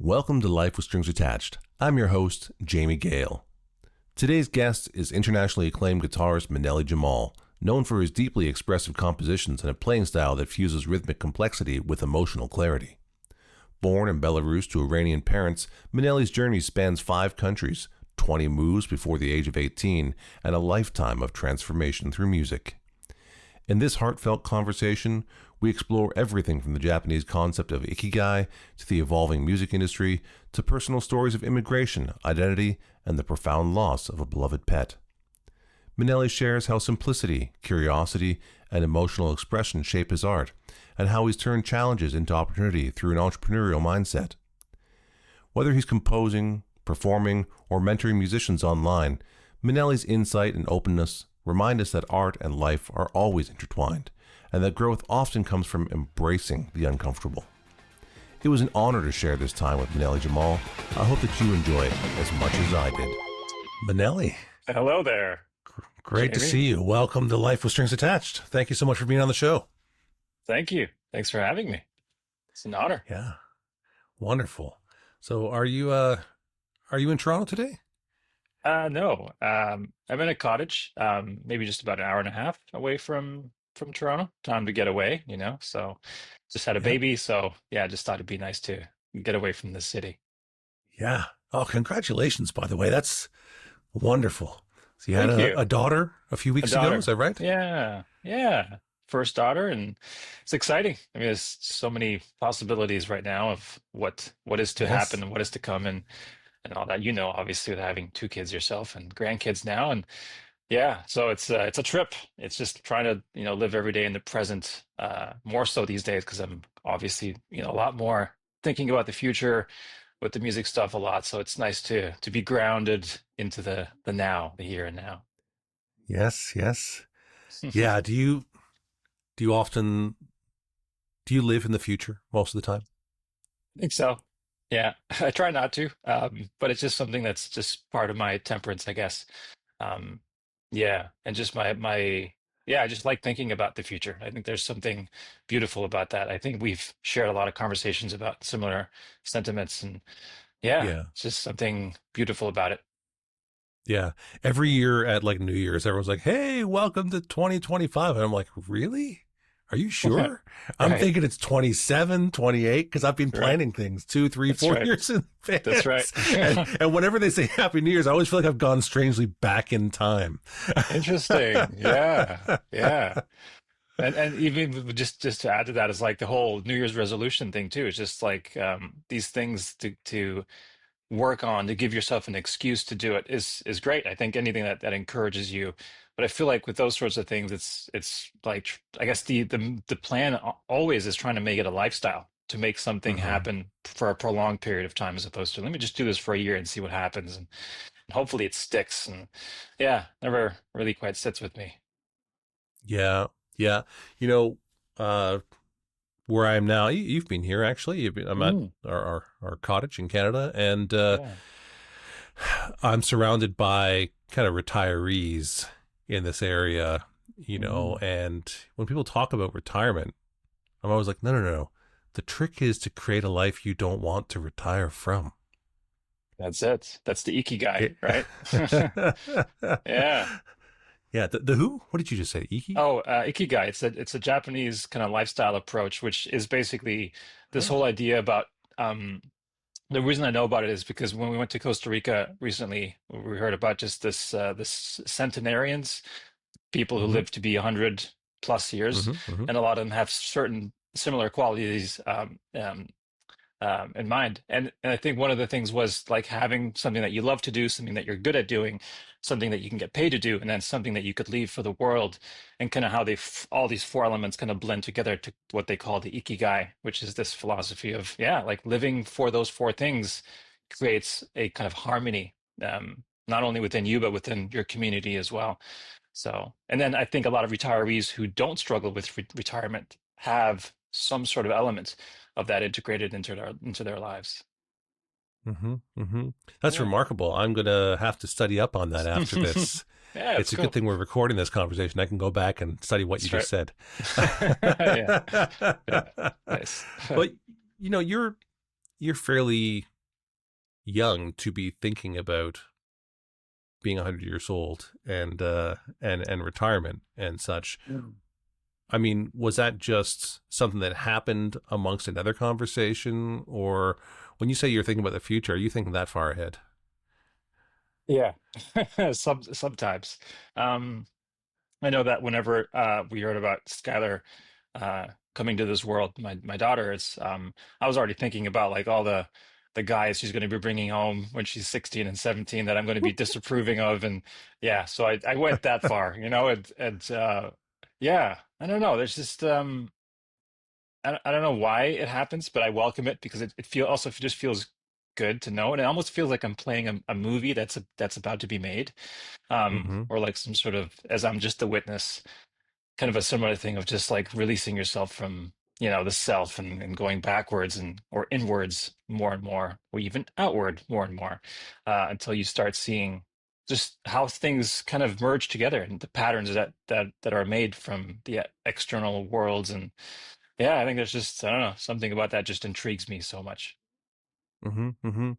Welcome to Life with Strings Attached. I'm your host, Jamie Gale. Today's guest is internationally acclaimed guitarist Maneli Jamal, known for his deeply expressive compositions and a playing style that fuses rhythmic complexity with emotional clarity. Born in Belarus to Iranian parents, Maneli's journey spans 5 countries, 20 moves before the age of 18, and a lifetime of transformation through music. In this heartfelt conversation, we explore everything from the Japanese concept of Ikigai to the evolving music industry to personal stories of immigration, identity, and the profound loss of a beloved pet. Maneli shares how simplicity, curiosity, and emotional expression shape his art, and how he's turned challenges into opportunity through an entrepreneurial mindset. Whether he's composing, performing, or mentoring musicians online, Maneli's insight and openness remind us that art and life are always intertwined, and that growth often comes from embracing the uncomfortable. It was an honor to share this time with Maneli Jamal. I hope that you enjoy it as much as I did. Maneli. Hello there. Great to see you. Welcome to Life with Strings Attached. Thank you so much for being on the show. Thank you. Thanks for having me. It's an honor. Yeah. Wonderful. So are you in Toronto today? No. I'm in a cottage, maybe just about an hour and a half away from Toronto. Time to get away, So just had a baby, so yeah, just thought it'd be nice to get away from the city. Yeah. Oh, congratulations, by the way. That's wonderful. So you had Thank you. a daughter a few weeks ago, is that right? Yeah. First daughter, and it's exciting. I mean, there's so many possibilities right now of what is to happen and what is to come, and all that. Obviously, with having 2 kids yourself and grandkids now, and yeah, so it's a trip. It's just trying to live every day in the present, more so these days because I'm obviously a lot more thinking about the future with the music stuff a lot. So it's nice to be grounded into the now, the here and now. Yes. Yeah. Do you live in the future most of the time? I think so. Yeah, I try not to, but it's just something that's just part of my temperance, I guess. Um, yeah, and just I just like thinking about the future. I think there's something beautiful about that. I think we've shared a lot of conversations about similar sentiments, and yeah, Yeah. it's just something beautiful about it. Yeah. Every year at like New Year's, everyone's like, hey, welcome to 2025. And I'm like, really? Are you sure? I'm Right, thinking it's 27, 28, because I've been right. planning things 2, 3, That's 4 right. years in That's advance. right. And whenever they say Happy New Year's, I always feel like I've gone strangely back in time. Interesting. Yeah, yeah. And even just to add to that is like the whole New Year's resolution thing too. It's just like these things to work on to give yourself an excuse to do it is great. I think anything that encourages you. But I feel like with those sorts of things, it's like I guess the plan always is trying to make it a lifestyle, to make something Hmm. happen for a prolonged period of time, as opposed to let me just do this for a year and see what happens, and hopefully it sticks. And yeah, never really quite sits with me. Yeah. Yeah. You know, uh, where I am now, you've been here actually. I'm at Mm, our cottage in Canada, and yeah. I'm surrounded by kind of retirees in this area, Mm, and when people talk about retirement, I'm always like, no. The trick is to create a life you don't want to retire from. that's it. That's the Ikigai, It- right? Yeah. yeah. The who? What did you just say? Iki? Oh, Ikigai. It's a Japanese kind of lifestyle approach, which is basically this Oh. whole idea about the reason I know about it is because when we went to Costa Rica recently, we heard about just this centenarians, people who Hmm. live to be 100 plus years, Hmm. and a lot of them have certain similar qualities in mind. And I think one of the things was like having something that you love to do, something that you're good at doing, something that you can get paid to do, and then something that you could leave for the world, and kind of how all these 4 elements kind of blend together to what they call the Ikigai, which is this philosophy of, yeah, like living for those 4 things creates a kind of harmony, not only within you, but within your community as well. So, and then I think a lot of retirees who don't struggle with retirement have some sort of element of that integrated into their lives. Hmm. Hmm. That's Yeah. remarkable. I'm gonna have to study up on that after this. Yeah, it's It's a good cool. thing we're recording this conversation. I can go back and study what you That's just right. said. Yeah. Yeah. Nice. But you're you're fairly young to be thinking about being 100 years old and retirement and such. Mm. I mean, was that just something that happened amongst another conversation, or when you say you're thinking about the future, are you thinking that far ahead? Yeah, sometimes. Um, I know that whenever we heard about Skylar coming to this world, my daughter, I was already thinking about like all the guys she's going to be bringing home when she's 16 and 17 that I'm going to be disapproving of, and yeah, so I went that far, and yeah, I don't know. There's just I don't know why it happens, but I welcome it because it just feels good to know, and it almost feels like I'm playing a movie that's about to be made, Mm-hmm. or like some sort of as I'm just the witness, kind of a similar thing of just like releasing yourself from the self and going backwards and or inwards more and more, or even outward more and more, until you start seeing just how things kind of merge together and the patterns that are made from the external worlds. And yeah, I think there's just, I don't know, something about that just intrigues me so much. Mm-hmm. Mm-hmm.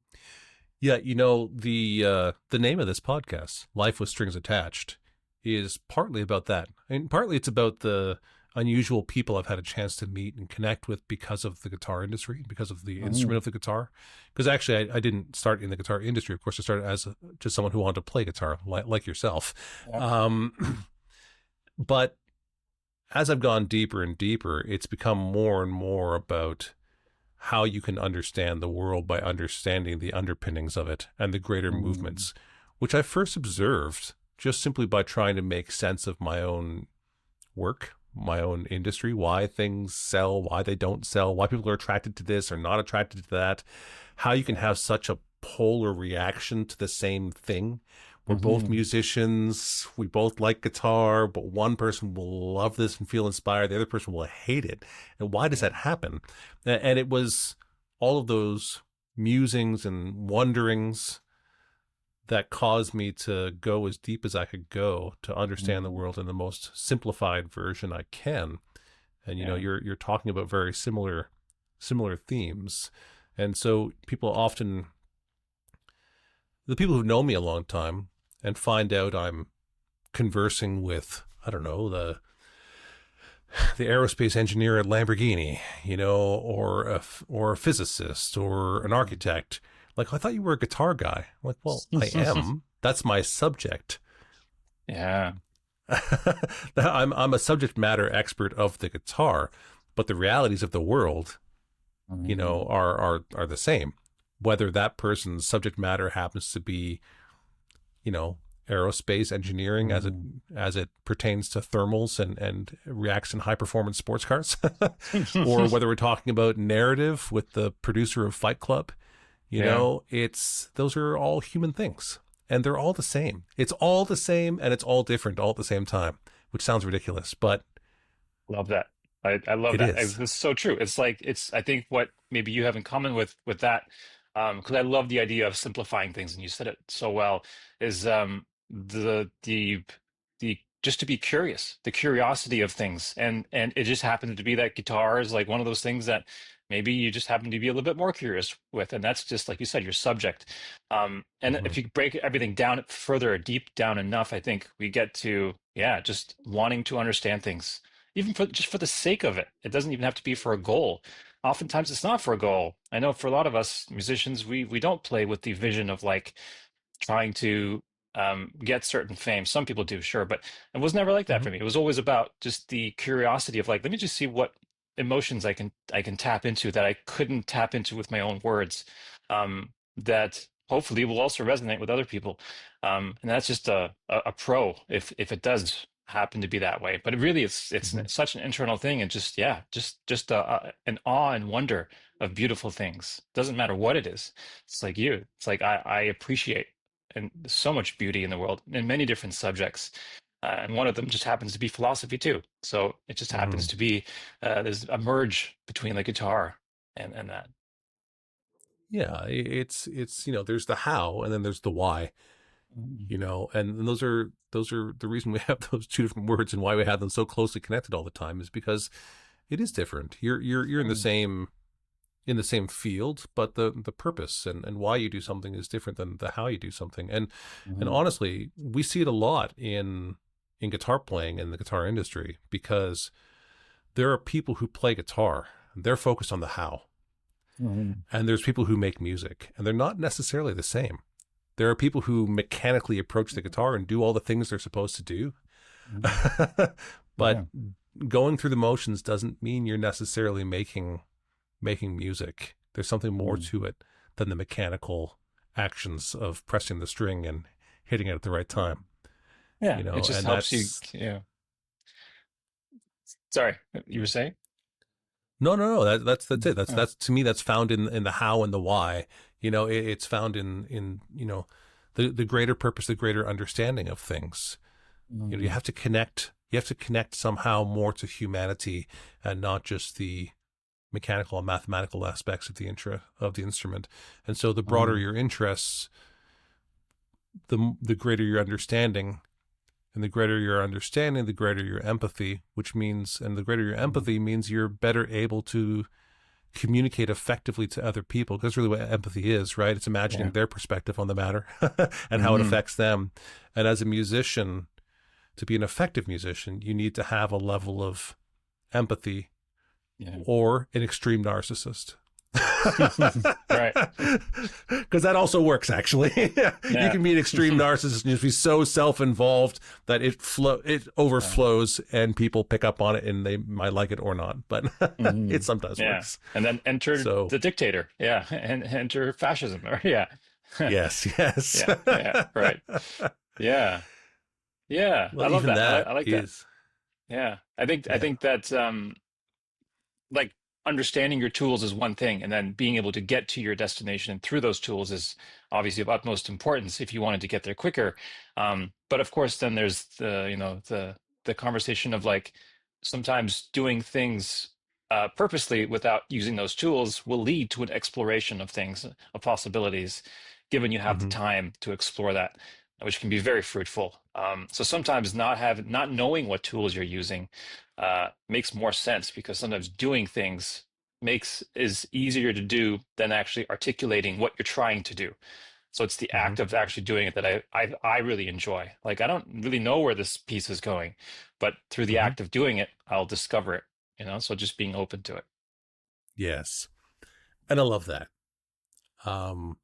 Yeah, the name of this podcast, Life with Strings Attached, is partly about that. And partly it's about the unusual people I've had a chance to meet and connect with because of the guitar industry, because of the instrument Mm. of the guitar. Because actually, I didn't start in the guitar industry. Of course, I started as just someone who wanted to play guitar, like yourself. Yeah. But as I've gone deeper and deeper, it's become more and more about how you can understand the world by understanding the underpinnings of it and the greater Mm. movements, which I first observed just simply by trying to make sense of my own work, my own industry, why things sell, why they don't sell, why people are attracted to this or not attracted to that, how you can have such a polar reaction to the same thing. We're both Mhm. musicians. We both like guitar, but one person will love this and feel inspired. The other person will hate it. And why does Yeah. that happen? And it was all of those musings and wonderings that caused me to go as deep as I could go to understand the Mm. world in the most simplified version I can. And Yeah. you're talking about very similar themes. And so the people who know me a long time and find out I'm conversing with, I don't know, the aerospace engineer at Lamborghini, or a physicist or an Mhm. architect. Like, I thought you were a guitar guy. I'm like, well, I am. That's my subject. Yeah. I'm a subject matter expert of the guitar, but the realities of the world, Mhm. are the same. Whether that person's subject matter happens to be, you know, aerospace engineering Mhm. as it pertains to thermals and reacts in high performance sports cars, or whether we're talking about narrative with the producer of Fight Club. Yeah. It's those are all human things, and they're all the same. It's all the same, and it's all different all at the same time, which sounds ridiculous, but Love that. I love it that. is. This is so true. It's like I think what maybe you have in common with that, because I love the idea of simplifying things, and you said it so well, is the just to be curious, the curiosity of things. And it just happened to be that guitar is like one of those things that maybe you just happen to be a little bit more curious with, and that's just like you said, your subject. And Mm-hmm. if you break everything down further, deep down enough, I think we get to, yeah, just wanting to understand things, even for just for the sake of it. It doesn't even have to be for a goal. Oftentimes it's not for a goal. I know for a lot of us musicians, we don't play with the vision of like trying to get certain fame. Some people do, sure, but it was never like that Mm-hmm. for me. It was always about just the curiosity of like, let me just see what emotions I can tap into that I couldn't tap into with my own words. That hopefully will also resonate with other people. And that's just a pro if it does happen to be that way. But it really it's Mm-hmm. such an internal thing, and just yeah, just an awe and wonder of beautiful things. Doesn't matter what it is. It's like you. It's like I appreciate and so much beauty in the world in many different subjects. And one of them just happens to be philosophy too. So it just Mm-hmm. happens to be there's a merge between the guitar and that. Yeah, it's there's the how and then there's the why. Mhm. And those are the reason we have those two different words and why we have them so closely connected all the time is because it is different. You're in the Mm. same in the same field, but the purpose and why you do something is different than the how you do something. And Hmm. honestly, we see it a lot in guitar playing in the guitar industry, because there are people who play guitar, they're focused on the how. Hmm. And there's people who make music, and they're not necessarily the same. There are people who mechanically approach the guitar and do all the things they're supposed to do. But Yeah. going through the motions doesn't mean you're necessarily making music. There's something more Mm. to it than the mechanical actions of pressing the string and hitting it at the right time, Yeah. It just and helps you. that's Yeah. Sorry, you were saying? no, that's it. That's Oh. that's to me, that's found in the how and the why. It's found in the greater purpose, the greater understanding of things. You Mm. have to connect. You have to connect somehow more to humanity, and not just the mechanical and mathematical aspects of the instrument. And so the broader Mm. your interests, the greater your understanding, and the greater your understanding, the greater your empathy, and the greater your Mm. empathy means you're better able to communicate effectively to other people. Because really what empathy is, right? It's imagining Yeah. their perspective on the matter and how it Hmm. affects them. And as a musician, to be an effective musician, you need to have a level of empathy, Yeah. or an extreme narcissist. Right. Because that also works, actually. You Yeah. can be an extreme narcissist and just be so self-involved that it Yeah. overflows, and people pick up on it, and they might like it or not, but Hmm. it sometimes Yeah. works. And then enter So the dictator. Yeah. And enter fascism. Or yeah. yes, yes. Yeah. Yeah. Right. Yeah. Yeah. I Well, love even that. that I like that. is, Yeah. I yeah. think that like understanding your tools is one thing, and then being able to get to your destination through those tools is obviously of utmost importance if you wanted to get there quicker. But of course, then there's the conversation of like sometimes doing things purposely without using those tools will lead to an exploration of things, of possibilities, given you have the Hmm. time to explore that, which can be very fruitful. So sometimes not knowing what tools you're using makes more sense, because sometimes doing things makes is easier to do than actually articulating what you're trying to do. So it's the Hmm. act of actually doing it that I really enjoy. Like I don't really know where this piece is going, but through the Hmm. act of doing it, I'll discover it. So just being open to it. Yes. And I love that. Um,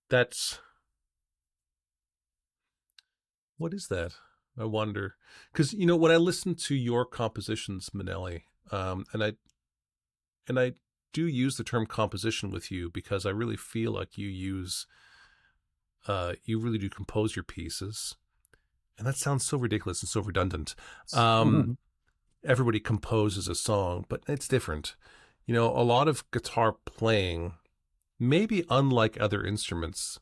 that's What is that? I wonder. Because when I listen to your compositions, Maneli, and I do use the term composition with you, because I really feel like you really do compose your pieces, and that sounds so ridiculous and so redundant. Um, Everybody composes a song, but it's different. A lot of guitar playing, maybe unlike other instruments,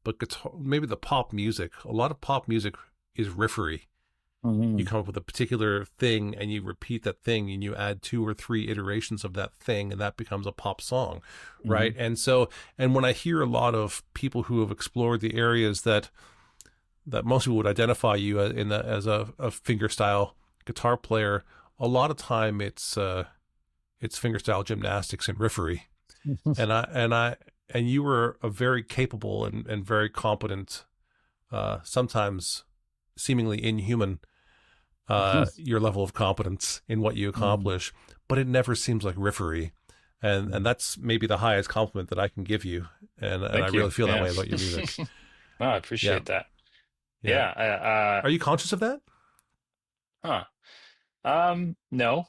but guitar, maybe the pop music, a lot of pop music is riffery. You Mhm. come up with a particular thing, and you repeat that thing, and you add two or three iterations of that thing, and that becomes a pop song, right? Mhm. And when I hear a lot of people who have explored the areas that most people would identify you as a fingerstyle guitar player, a lot of time it's fingerstyle gymnastics and riffery. And you were a very capable and very competent, sometimes seemingly inhuman, your level of competence in what you Mhm. accomplish, but it never seems like riffery. And that's maybe the highest compliment that I can give you. And I Thank you. really feel that Yeah. way about your music. Oh, I Yeah. appreciate that. Yeah. Yeah. Are you conscious of that? Huh. No.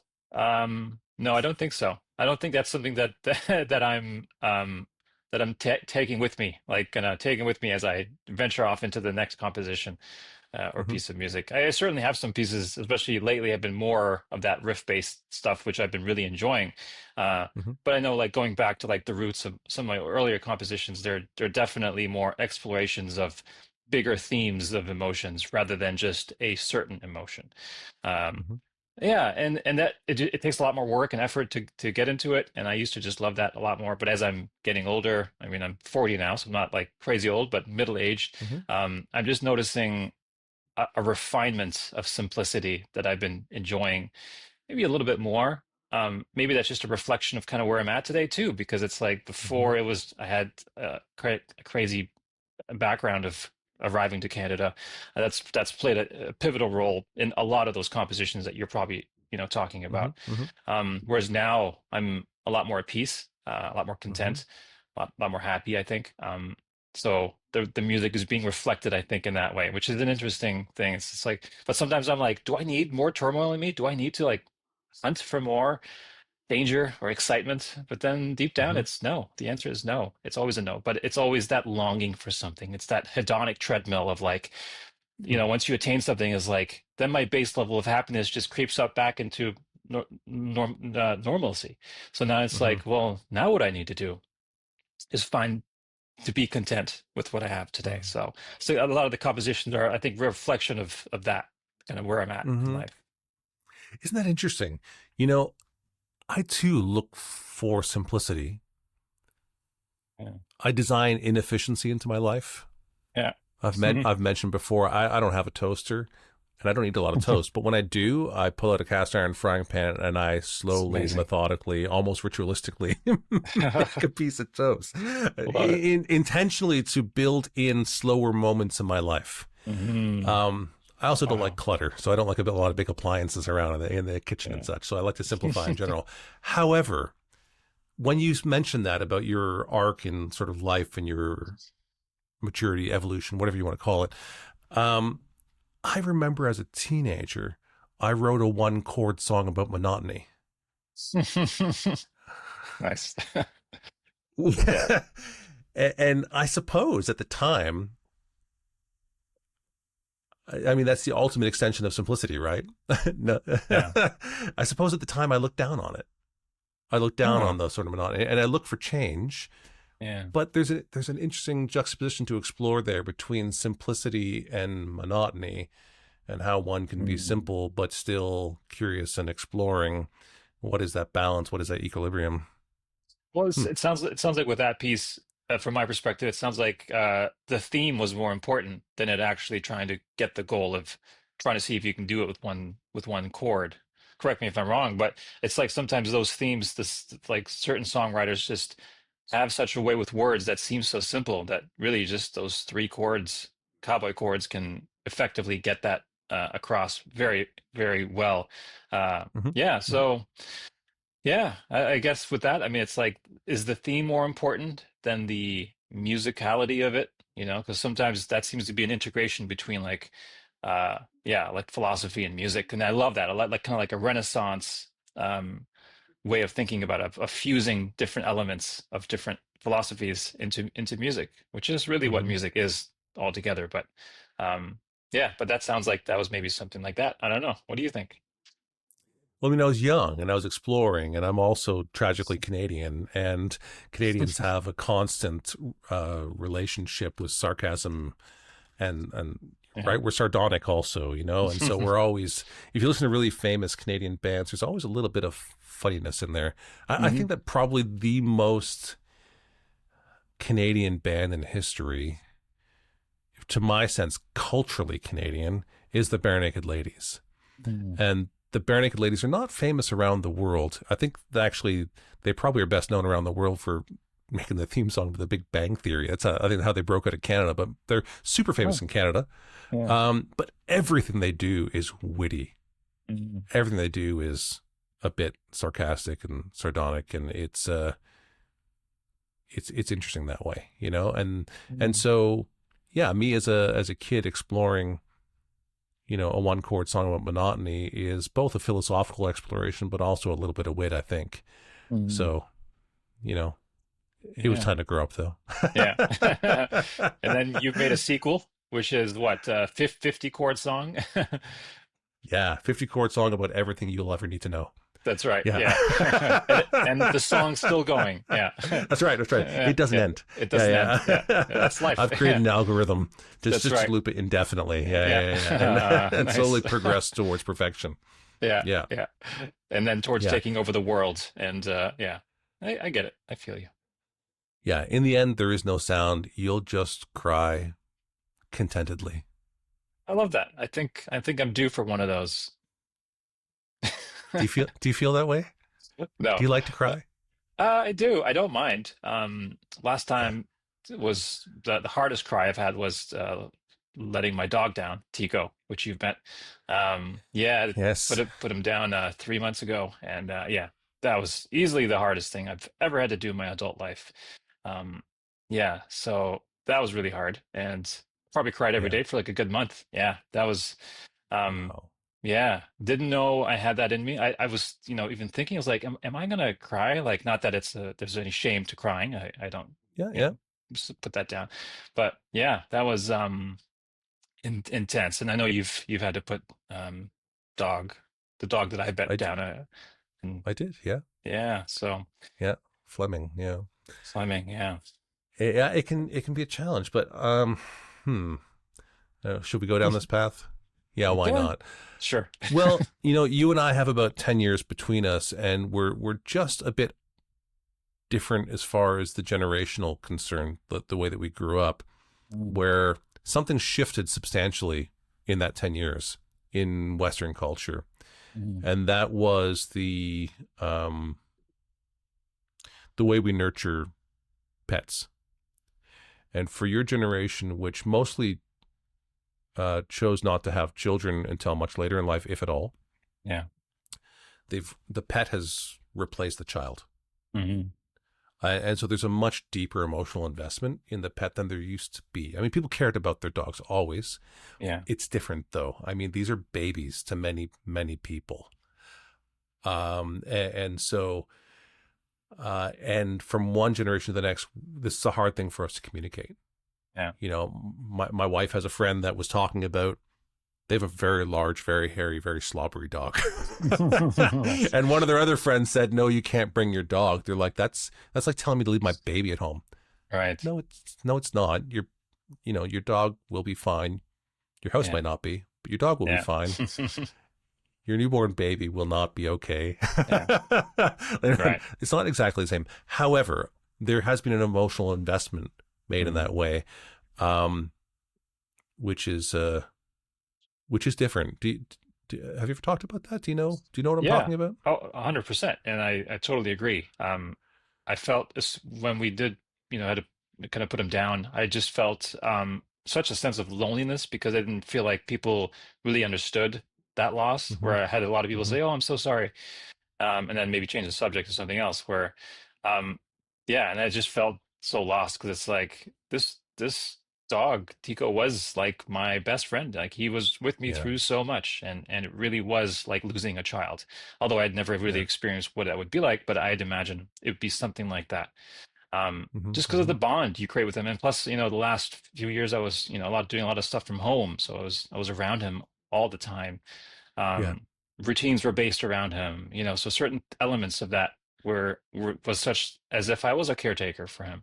No, I don't think so. I don't think that's something that that I'm ta taking with me, like taking with me as I venture off into the next composition or Hmm. piece of music. I certainly have some pieces, especially lately, have been more of that riff-based stuff, which I've been really enjoying. Uh, Hmm. but I know, like going back to like the roots of some of my earlier compositions, they're definitely more explorations of bigger themes of emotions rather than just a certain emotion. Um, Hmm. yeah, and that it takes a lot more work and effort to get into it, and I used to just love that a lot more. But as I'm getting older, I mean, I'm 40 now, so I'm not like crazy old, but middle-aged. Hmm. I'm just noticing a refinement of simplicity that I've been enjoying maybe a little bit more. maybe that's just a reflection of kind of where I'm at today too, because it's like Hmm. before it was I had a crazy background of arriving to Canada. That's played a pivotal role in a lot of those compositions that you're probably talking Hmm. about. Hmm. Whereas now I'm a lot more at peace, a lot more Hmm. content, a lot more happy, I think. So the music is being reflected, I think, in that way, which is an interesting thing. It's just like, but sometimes I'm like, do I need more turmoil in me? Do I need to like hunt for more danger or excitement? But then deep down, Hmm. it's no. The answer is no. It's always a no. But it's always that longing for something. It's that hedonic treadmill of like, once you attain something, is like, then my base level of happiness just creeps up back into normalcy. So now it's Hmm. like, well, now what I need to do is find to be content with what I have today. So a lot of the compositions are, I think, reflection of that kind of where I'm at in Hmm. life. Isn't that interesting? You know, I too look for simplicity. Yeah. I design inefficiency into my life. Yeah. I've mentioned before, I don't have a toaster and I don't eat a lot of toast, but when I do, I pull out a cast iron frying pan and I It's slowly, amazing. methodically, almost ritualistically make a piece of toast, Love it. intentionally to build in slower moments in my life. Hmm. I also don't like Wow. clutter, so I don't like a lot of big appliances around in the kitchen and Yeah. such. So I like to simplify in general. However, when you mentioned that about your arc in sort of life and your maturity, evolution, whatever you want to call it, um, I remember as a teenager, I wrote a one chord song about monotony. Nice. Yeah. And I suppose at the time, I mean, that's the ultimate extension of simplicity, right? No. Yeah. I suppose at the time I looked down on it. I looked down Oh, on the sort of monotony and I looked for change. yeah. But there's an interesting juxtaposition to explore there between simplicity and monotony and how one can be Mm. simple but still curious and exploring what is that balance, what is that equilibrium. Well, Hmm. it sounds like with that piece, from my perspective, it sounds like the theme was more important than it actually trying to get the goal of trying to see if you can do it with one chord. Correct me if I'm wrong, but it's like sometimes those themes, this like certain songwriters just have such a way with words that seems so simple that really just those three chords, cowboy chords, can effectively get that across very, very well. Hmm. Yeah, Hmm. so. Yeah, I guess with that, I mean, it's like, is the theme more important than the musicality of it? Because sometimes that seems to be an integration between like, yeah, like philosophy and music, and I love that. I like kind of like a Renaissance way of thinking about it, of fusing different elements of different philosophies into music, which is really what Hmm. music is altogether. But yeah, but that sounds like that was maybe something like that. I don't know. What do you think? Well, I mean, I was young and I was exploring, and I'm also tragically Canadian, and Canadians have a constant relationship with sarcasm and Yeah. right, we're sardonic also, and so we're always, if you listen to really famous Canadian bands, there's always a little bit of funniness in there. I Hmm. think that probably the most Canadian band in history, to my sense, culturally Canadian, is the Bare Naked Ladies. And the Bare Naked Ladies are not famous around the world. I think actually they probably are best known around the world for making the theme song to The Big Bang Theory. That's I think how they broke out of Canada, but they're super famous Oh, in Canada. yeah. But everything they do is witty. Mhm. Everything they do is a bit sarcastic and sardonic, and it's interesting that way, and Mhm. so yeah, me as a kid exploring a one chord song about monotony is both a philosophical exploration, but also a little bit of wit, I think. Mhm. So, you know, it was Yeah. time to grow up though. Yeah. And then you've made a sequel, which is what, 50 chord song? Yeah. 50 chord song about everything you'll ever need to know. That's right. Yeah. Yeah. And the song's still going. Yeah. That's right. That's right. It doesn't Yeah. end. It doesn't end. Yeah. Yeah. Yeah. Yeah. That's life. I've created an algorithm That's just to right. loop it indefinitely. Yeah. Yeah. Yeah. Yeah. And Nice. slowly progress towards perfection. Yeah. Yeah. Yeah. And then towards Yeah. taking over the world. And yeah, I get it. I feel you. Yeah. In the end, there is no sound. You'll just cry contentedly. I love that. I think I'm due for one of those. Do you feel that way? No. Do you like to cry? I do. I don't mind. Last Yeah. time was the hardest cry I've had was letting my dog down, Tico, which you've met. Yeah, Yes. put him down 3 months ago, and yeah, that was easily the hardest thing I've ever had to do in my adult life. Um, yeah, so that was really hard, and probably cried every Yeah. day for like a good month. Yeah, that was. Um, Wow. yeah, didn't know I had that in me. I was, even thinking, I was like, am I gonna cry? Like, not that there's any shame to crying. I don't, Yeah. you Yeah. know, just put that down. But yeah, that was intense. And I know you've had to put um dog, the dog that I bet I did. down, and I did. Yeah. yeah, so Yeah. Fleming. Yeah. swimming, yeah. Yeah. It can be a challenge, but hmm. Should we go down this path? Yeah. Why Go on. not? Sure. Well, you and I have about 10 years between us, and we're just a bit different as far as the generational concern, the way that we grew up, Mm, where something shifted substantially in that 10 years in Western culture. mm, And that was the way we nurture pets. And for your generation, which mostly chose not to have children until much later in life, if at all, yeah. the pet has replaced the child. Hmm. And so there's a much deeper emotional investment in the pet than there used to be. I mean, people cared about their dogs always. Yeah. It's different though. I mean, these are babies to many, many people. And so, and from one generation to the next, this is a hard thing for us to communicate. Yeah. My wife has a friend that was talking about, they have a very large, very hairy, very slobbery dog. And one of their other friends said, "No, you can't bring your dog." They're like, that's like telling me to leave my baby at home. Right. No, it's not. Your dog will be fine. Your house Yeah. might not be, but your dog will be Yeah. fine. Your newborn baby will not be okay. Yeah. Right. It's not exactly the same. However, there has been an emotional investment made in Mm. that way, um, which is different. Have you ever talked about that? Do you know what I'm Yeah. talking about? Oh, 100%. And I totally agree. I felt this when we did, had to kind of put him down. I just felt such a sense of loneliness because I didn't feel like people really understood that loss, Mm-hmm. where I had a lot of people Mm-hmm. say, "Oh, I'm so sorry," and then maybe change the subject to something else. Um, yeah, and I just felt so lost because it's like this dog Tico was like my best friend. Like he was with me Yeah. through so much, and it really was like losing a child. Although I'd never really Yeah. experienced what that would be like, but I'd imagine it would be something like that. Mm-hmm. Just because of Mm-hmm. the bond you create with him, and plus, the last few years I was, doing a lot of stuff from home, so I was around him all the time. Yeah. Routines were based around him, so certain elements of that was such as if I was a caretaker for him.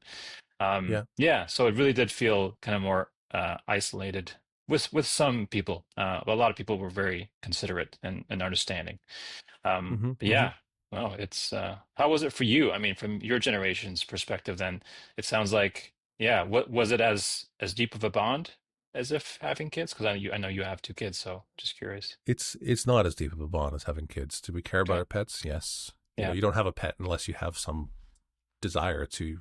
Yeah. Yeah, so it really did feel kind of more isolated with some people. A lot of people were very considerate and understanding. Mm-hmm. But Mm-hmm. yeah, well, it's how was it for you? I mean, from your generation's perspective, then it sounds like, yeah, what was it as deep of a bond as if having kids? Because I know you have two kids, so just curious. It's not as deep of a bond as having kids. Do we care about Okay. our pets? Yes. Yeah. You don't have a pet unless you have some desire to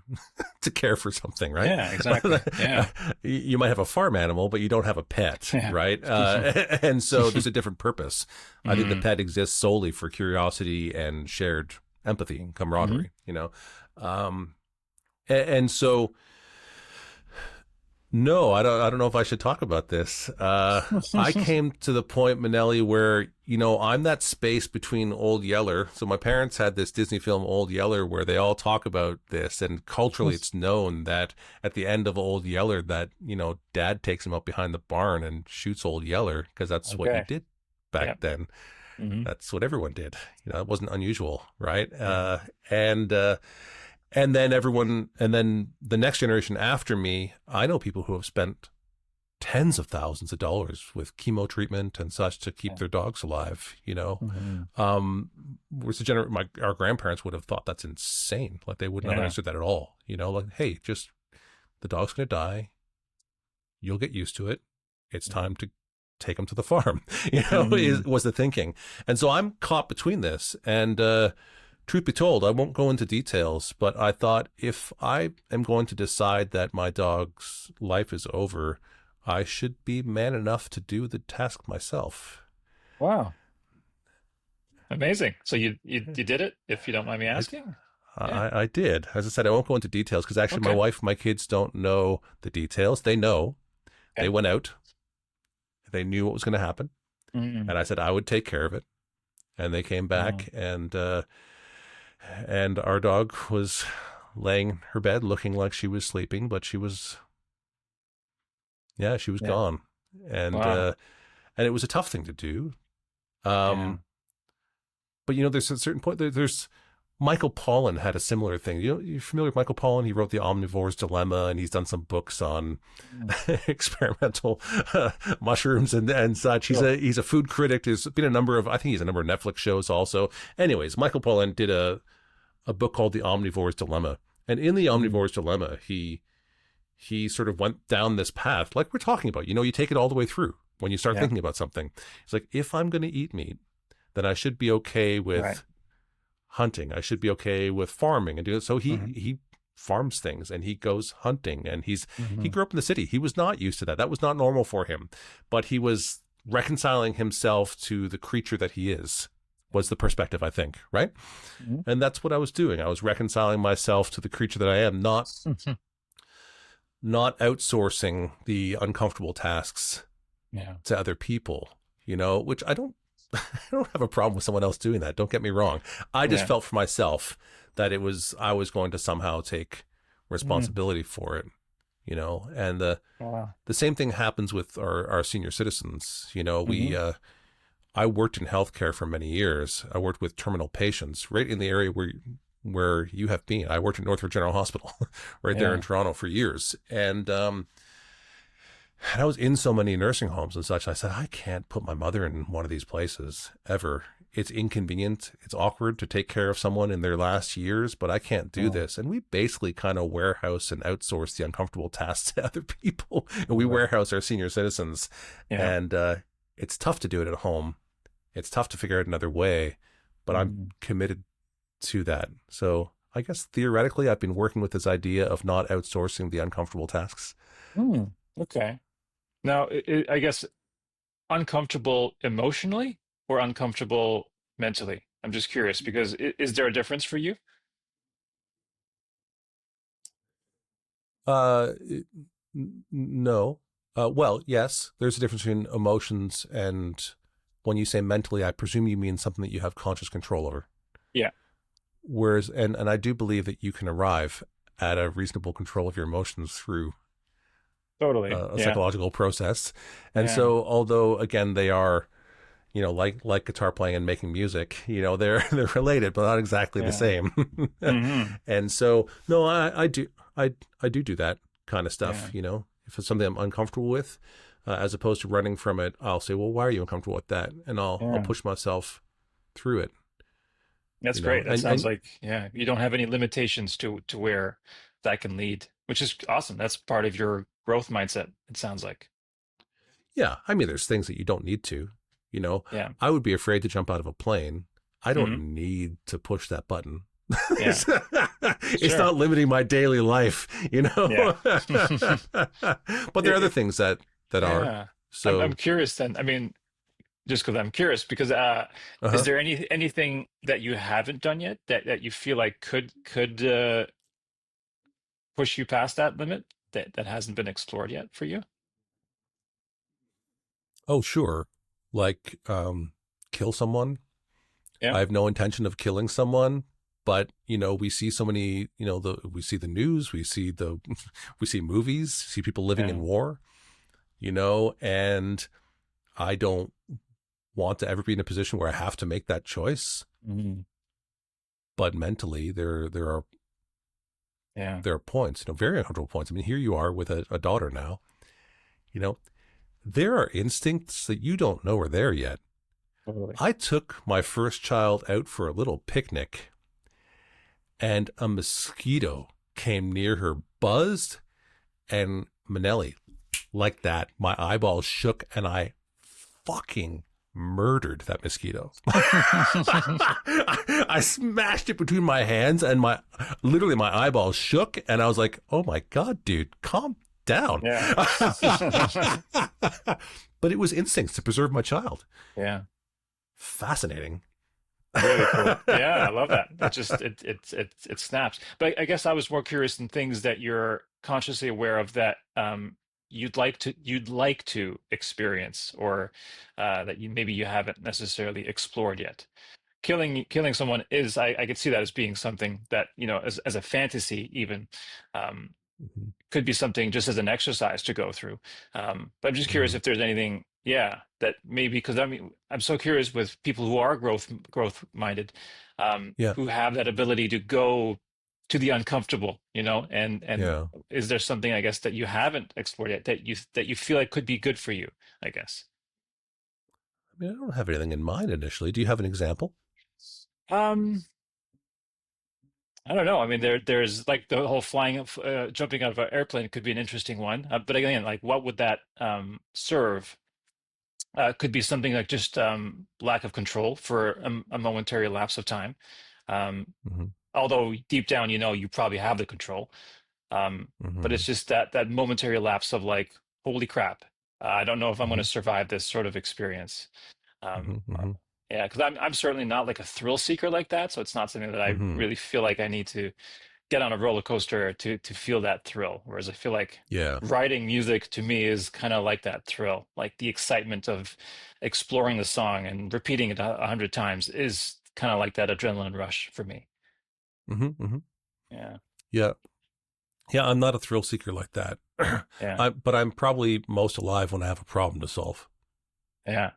to care for something, right? Yeah, exactly. Yeah. You might have a farm animal, but you don't have a pet, Yeah. right? And so there's a different purpose. I think the Mm, pet exists solely for curiosity and shared empathy and hmm. camaraderie, um, and so no, I don't know if I should talk about this. I came to the point, Maneli, where, I'm that space between Old Yeller. So my parents had this Disney film, Old Yeller, where they all talk about this. And culturally, it's known that at the end of Old Yeller, that, Dad takes him out behind the barn and shoots Old Yeller because that's what you Okay. did back Yep. then. Hmm. That's what everyone did. It wasn't unusual, right? Yeah. And then the next generation after me, I know people who have spent tens of thousands of dollars with chemo treatment and such to keep Yeah. their dogs alive, Hmm. whereas our grandparents would have thought that's insane. Like they would not have Yeah. understood that at all. Like, hey, just the dog's going to die. You'll get used to it. It's time to take him to the farm, Hmm. was the thinking. And so I'm caught between this. And, Truth be told, I won't go into details, but I thought if I am going to decide that my dog's life is over, I should be man enough to do the task myself. Wow. Amazing. So you did it, if you don't mind me I, asking? Yeah. I did. As I said, I won't go into details because actually my Okay. wife and my kids don't know the details. They know. They Okay. went out. They knew what was going to happen. Mm. And I said I would take care of it. And they came Wow. back and our dog was laying in her bed looking like she was sleeping, but she was Yeah. gone. And Wow. and it was a tough thing to do. Yeah. But there's a certain point there's Michael Pollan had a similar thing. You're familiar with Michael Pollan? He wrote The Omnivore's Dilemma, and he's done some books on Mm. experimental mushrooms and such. Sure. He's a food critic. There's been I think he's a number of Netflix shows also. Anyways, Michael Pollan did a book called The Omnivore's Dilemma, and in The Mm. Omnivore's Dilemma, he sort of went down this path, like we're talking about. You take it all the way through when you start Yeah. thinking about something. It's like, if I'm going to eat meat, then I should be okay Right. with hunting. I should be okay with farming and doing it. So Hmm. he farms things and he goes hunting, and he Hmm. grew up in the city. He was not used to that. That was not normal for him. But he was reconciling himself to the creature that he is, was the perspective, I think, right? Hmm. And that's what I was doing. I was reconciling myself to the creature that I am, not outsourcing the uncomfortable tasks Yeah. to other people, which I don't I don't have a problem with someone else doing that. Don't get me wrong. I just Yeah. felt for myself that I was going to somehow take Mm. responsibility for it, and Wow. the same thing happens with our senior citizens. Hmm. I worked in healthcare for many years. I worked with terminal patients right in the area where you have been. I worked at Northwood General Hospital right there in Yeah. Toronto for years. And I was in so many nursing homes and such. I said, I can't put my mother in one of these places ever. It's inconvenient. It's awkward to take care of someone in their last years, but I can't do Oh. this. And we basically kind of warehouse and outsource the uncomfortable tasks to other people. And we Right. warehouse our senior citizens. Yeah. And it's tough to do it at home. It's tough to figure out another way, but I'm Mm. committed to that. So I guess theoretically, I've been working with this idea of not outsourcing the uncomfortable tasks. Mm. Okay. Now, I guess uncomfortable emotionally or uncomfortable mentally? I'm just curious because is there a difference for you? Uh, no. Well, yes, there's a difference between emotions and when you say mentally, I presume you mean something that you have conscious control over. Yeah, Whereas, and I do believe that you can arrive at a reasonable control of your emotions through totally. a Yeah, psychological process. And yeah, so, although again, they are, like guitar playing and making music, they're related, but not exactly the yeah. same. Hmm. And so, no, I do that kind of Yeah, stuff. If it's something I'm uncomfortable with, as opposed to running from it, I'll say, well, why are you uncomfortable with that? And I'll yeah. push myself through it. That's great. That sounds And like, yeah, you don't have any limitations to where that can lead, which is awesome. That's part of your growth mindset, it sounds like. yeah, I mean, there's things that you don't need to. You know, Yeah. I would be afraid to jump out of a plane. I Hmm. don't need to push that button. Yeah, It's sure. not limiting my daily life, Yeah. But there are It, other it, things that are. yeah. I'm So, curious then. I mean, just because I'm curious, because is uh-huh. there anything that you haven't done yet that you feel like could push you past that limit that hasn't been explored yet for you? Oh, sure. Like, kill someone. Yeah. I have no intention of killing someone, but we see so many, we see the news, we see movies, see people living in Yeah. war, and I don't want to ever be in a position where I have to make that choice. Mhm. But mentally, Yeah. there are points, very uncomfortable points. I mean, here you are with a daughter now. You know, there are instincts that you don't know are there yet. Totally. I took my first child out for a little picnic, and a mosquito came near her, buzzed, and Maneli, like that, my eyeballs shook, and I fucking murdered that mosquito. I smashed it between my hands, and literally my eyeballs shook, and I was like, "Oh my god, dude, calm down." Yeah. But it was instincts to preserve my child. Yeah. Fascinating. Really cool. Yeah, I love that. It snaps. But I guess I was more curious in things that you're consciously aware of that you'd like to experience, or that maybe you haven't necessarily explored yet. Killing someone is, I could see that as being something that, as a fantasy even, um, Mhm. could be something just as an exercise to go through. But I'm just curious Mhm. if there's anything, yeah, that maybe, because I mean, I'm so curious with people who are growth minded, Yeah, who have that ability to go to the uncomfortable, and yeah. is there something, I guess, that you haven't explored yet that you feel like could be good for you, I guess. I mean, I don't have anything in mind initially. Do you have an example? Um, I don't know. I mean, there's like the whole jumping out of an airplane could be an interesting one. But again, like, what would that serve? Could be something like just lack of control for a momentary lapse of time. Um, Hmm. Although deep down, you probably have the control. But it's Hmm. just that momentary lapse of like, holy crap, I don't know if I'm going to Hmm. survive this sort of experience. Um, Hmm. Hmm. yeah, because I'm certainly not like a thrill seeker like that. So it's not something that I Hmm. really feel like I need to get on a roller coaster to feel that thrill. Whereas I feel like Yeah. writing music to me is kind of like that thrill, like the excitement of exploring the song and repeating it 100 times is kind of like that adrenaline rush for me. Hmm. Hmm. Yeah, Yeah. Yeah. I'm not a thrill seeker like that. yeah, But I'm probably most alive when I have a problem to solve. yeah,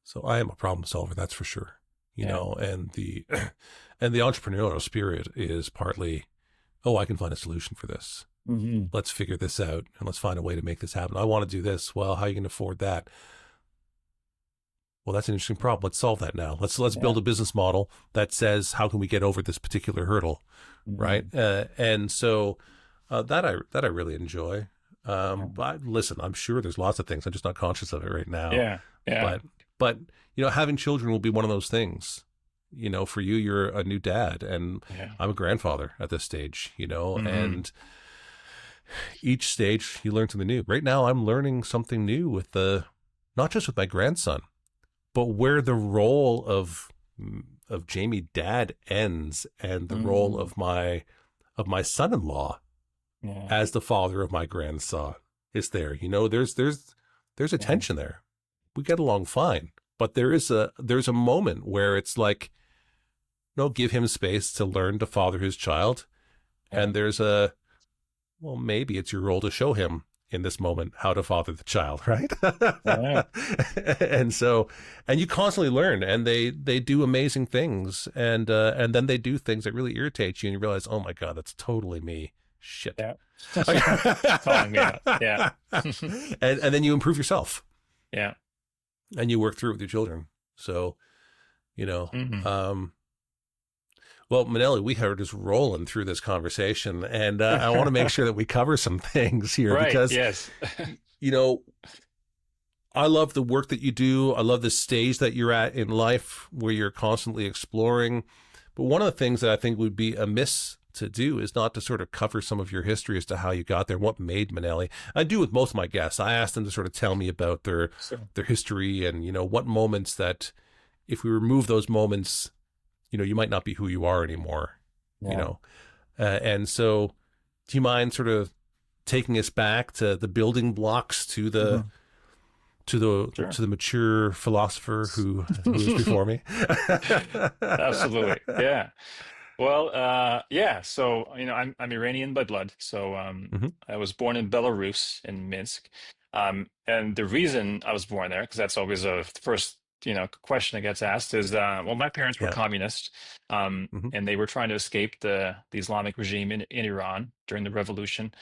So I am a problem solver, that's for sure. yeah, And the and the entrepreneurial spirit is partly, oh, I can find a solution for this. hmm, Let's figure this out and let's find a way to make this happen. I want to do this. Well, how are you going to afford that? Well, that's an interesting problem. Let's solve that now. Let's build yeah, a business model that says how can we get over this particular hurdle, right? hmm, And so that I really enjoy. yeah, But listen, I'm sure there's lots of things. I'm just not conscious of it right now. yeah, yeah, But but having children will be one of those things. For you, you're a new dad, and yeah, I'm a grandfather at this stage. hmm, And each stage you learn something new. Right now, I'm learning something new with not just with my grandson, but where the role of Jamie dad ends, and the role hmm, of my son-in-law yeah, as the father of my grandson is there. There's a yeah, tension there. We get along fine, but there's a moment where it's like, no, give him space to learn to father his child, yeah, and well, maybe it's your role to show him in this moment how to father the child, right? yeah, And so, and you constantly learn, and they do amazing things, and then they do things that really irritate you, and you realize, oh my god, that's totally me. Shit. yeah. and Calling me out. Yeah, and then you improve yourself, yeah, and you work through it with your children. So, you know, hmm. um, well, Maneli, we are just rolling through this conversation, and I want to make sure that we cover some things here Right. because, Yes. you know, I love the work that you do. I love the stage that you're at in life where you're constantly exploring. But one of the things that I think would be amiss to do is not to sort of cover some of your history as to how you got there, what made Maneli. I do with most of my guests. I ask them to sort of tell me about their So, their history and, what moments that if we remove those moments, you might not be who you are anymore, you yeah. know. And so do you mind sort of taking us back to the building blocks to the Hmm. to the Sure. to the mature philosopher who is before me? Absolutely. Yeah. Well, yeah. So, I'm Iranian by blood. So, Hmm. I was born in Belarus in Minsk. And the reason I was born there, because that's always a first, question that gets asked is, well, my parents were Yeah. communist, Hmm. and they were trying to escape the Islamic regime in Iran during the revolution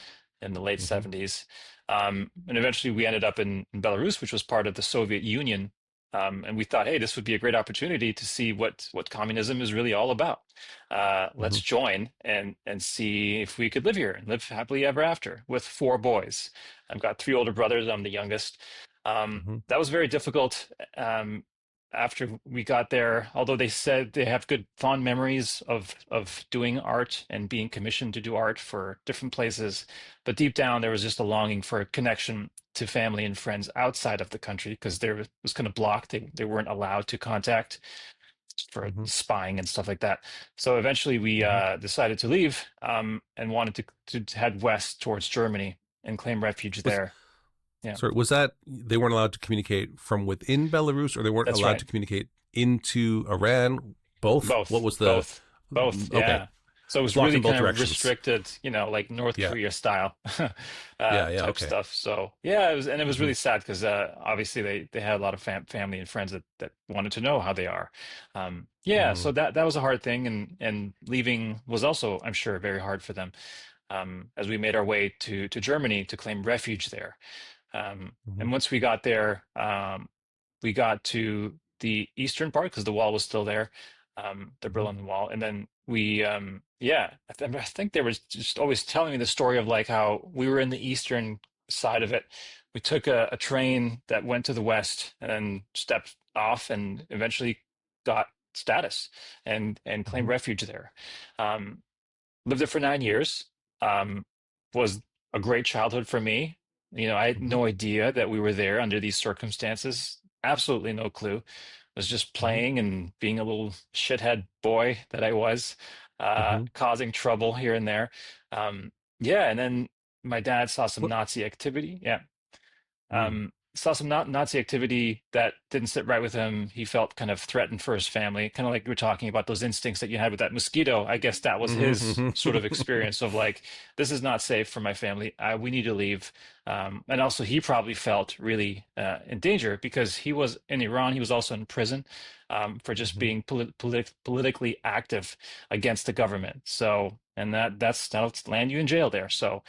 in the late Hmm. 70s. And eventually we ended up in Belarus, which was part of the Soviet Union. And we thought, hey, this would be a great opportunity to see what communism is really all about. Hmm. Let's join and see if we could live here and live happily ever after with four boys. I've got three older brothers. I'm the youngest. Hmm. That was very difficult. After we got there, although they said they have good fond memories of doing art and being commissioned to do art for different places, but deep down there was just a longing for a connection to family and friends outside of the country because there was kind of blocked. They weren't allowed to contact for Hmm. spying and stuff like that. So eventually we Hmm. decided to leave, and wanted to head west towards Germany and claim refuge Was there. Yeah, sorry, was that they weren't allowed to communicate from within Belarus, or they weren't that's allowed right. to communicate into Iran? Both? What Both, was the? both, both. Okay, Yeah. So it was blocked really in both kind of directions. restricted, like North Yeah, Korea style yeah, yeah. type Okay. stuff. So yeah, it was Hmm. really sad because obviously they had a lot of family and friends that wanted to know how they are. Yeah, Hmm. so that was a hard thing, and leaving was also, I'm sure, very hard for them. As we made our way to Germany to claim refuge there. Hmm. And once we got there, we got to the eastern part because the wall was still there, the Hmm. Berlin Wall, and then yeah, I think they were just always telling me the story of like how we were in the eastern side of it. We took a train that went to the west and then stepped off and eventually got status and claimed Hmm. refuge there. Um, Lived there for 9 years. Was a great childhood for me. I had Hmm. no idea that we were there under these circumstances. Absolutely no clue. Was just Hmm. playing and being a little shithead boy that I was, Hmm. causing trouble here and there. Yeah, and then my dad saw some What? Nazi activity. Yeah, Mm. saw some Nazi activity that didn't sit right with him. He felt kind of threatened for his family, kind of like you were talking about those instincts that you had with that mosquito. I guess that was his Hmm. sort of experience of like, this is not safe for my family. We need to leave. And also, he probably felt really in danger because he was in Iran. He was also in prison for just Hmm. being politically active against the government. So, and that'll land you in jail there. So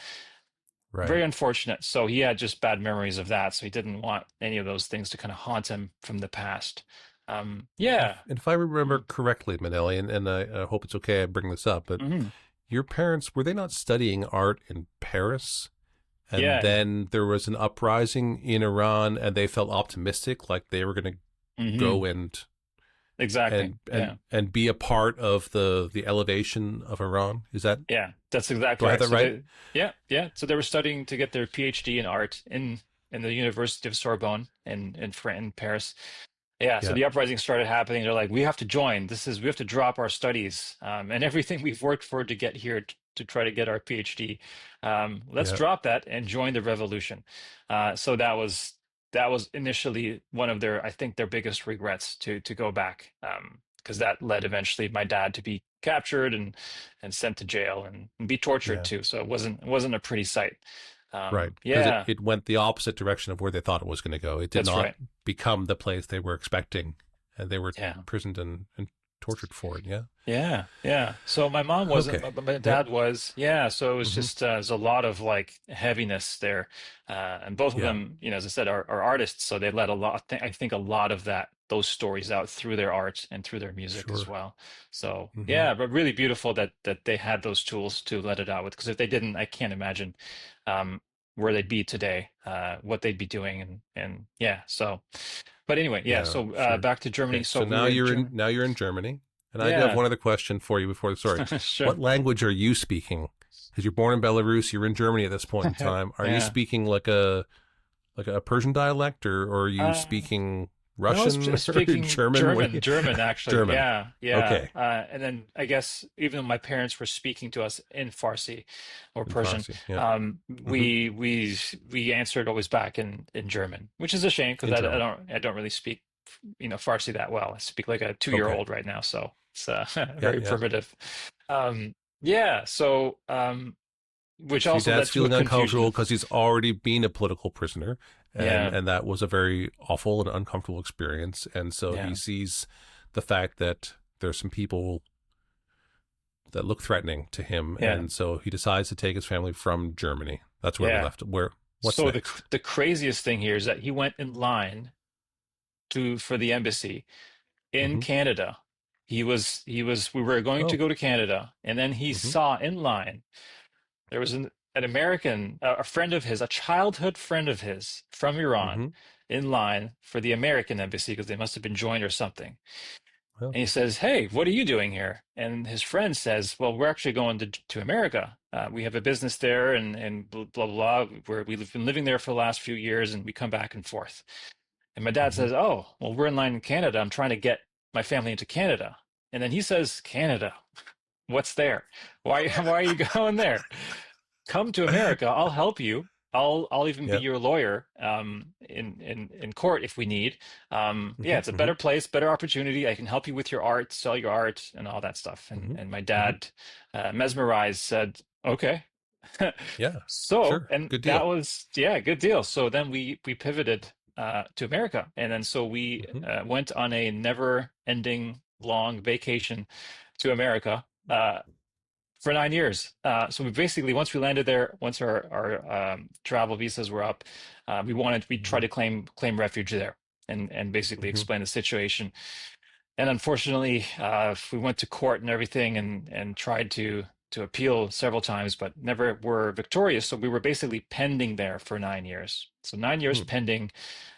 Right. very unfortunate. So he had just bad memories of that. So he didn't want any of those things to kind of haunt him from the past. Yeah. And if I remember Mm, correctly, Maneli, and I hope it's okay I bring this up, but mhm. your parents, were they not studying art in Paris? And Yeah. then there was an uprising in Iran, and they felt optimistic, like they were going to Hmm. go and Exactly. Yeah. be a part of the elevation of Iran. Is that, Yeah. That's exactly do I have right. that So right? yeah. So they were studying to get their PhD in art in the University of Sorbonne in Paris. Yeah, so Yeah. the uprising started happening. They're like, we have to join. We have to drop our studies and everything we've worked for to get here to try to get our PhD. Let's Yeah. drop that and join the revolution. So that was initially one of I think, their biggest regrets to go back, because that led eventually my dad to be captured and sent to jail and be tortured Yeah. too. So it wasn't a pretty sight. Right. Because Yeah, it went the opposite direction of where they thought it was going to go. It did that's not right. become the place they were expecting, and they were Yeah. imprisoned and tortured for it. Yeah. Yeah, yeah. So my mom wasn't, Okay. but my Yeah. dad was. Yeah, so it was Hmm. just there's a lot of like heaviness there, and both of Yeah. them, as I said, are artists, so they let a lot. I think a lot of those stories out through their art and through their music as Sure. well. So Hmm. yeah, but really beautiful that they had those tools to let it out with. Because if they didn't, I can't imagine where they'd be today, what they'd be doing, and yeah. So, but anyway, yeah. Yeah. So Sure. back to Germany. Okay. So So we were in Germany. now you're in Germany, and I do have Yeah, one other question for you before. Sorry, sure. what language are you speaking? Because you're born in Belarus, you're in Germany at this point in time. Are you Yeah. speaking like a Persian dialect, or are you Uh, speaking I was Russian or speaking German? German actually. German. Yeah, yeah. Okay. And then I guess even though my parents were speaking to us in Farsi or In Persian, Farsi. Yeah. um, Hmm. we answered always back in German, which is a shame because In I German. don't really speak Farsi that well. I speak like a 2 year Okay. old right now, so it's Yeah. very Yeah. primitive. Yeah. So which So your also dad's led to a feeling uncomfortable confusion. because he's already been a political prisoner, Yeah. and that was a very awful and uncomfortable experience. And so he Yeah. sees the fact that there's some people that look threatening to him, Yeah. and so he decides to take his family from Germany. That's where we Yeah. left. Where what's So next? the craziest thing here is that he went in line to for the embassy in Hmm. Canada. We were going to Oh. go to Canada, and then he Hmm. saw in line there was an American, a friend of his, a childhood friend of his from Iran, Mm-hmm. in line for the American embassy because they must have been joined or something. Well, And he says, "Hey, what are you doing here?" And his friend says, "Well, we're actually going to America. We have a business there, and blah blah blah. We've been living there for the last few years, and we come back and forth." And my dad mm-hmm. says, "Oh, well, we're in line in Canada. I'm trying to get my family into Canada." And then he says, "Canada? What's there? Why are you going there? Come to America. I'll help you. I'll even be Yeah. your lawyer in court if we need. Yeah, Mm-hmm. it's a Mm-hmm. better place, better opportunity. I can help you with your art, sell your art, and all that stuff." Mm-hmm. And my Mm-hmm. dad, mesmerized, said, "Okay." Yeah. So, Sure. and Good that deal. was, yeah, good deal. So then we pivoted to America, and then so we Mm-hmm. went on a never-ending long vacation to America. For 9 years. So we basically, once we landed there, once our travel visas were up, we tried Mm-hmm. to claim refuge there and basically Mm-hmm. explain the situation. And unfortunately, we went to court and everything and tried to appeal several times, but never were victorious. So we were basically pending there for 9 years. So 9 years Hmm. pending,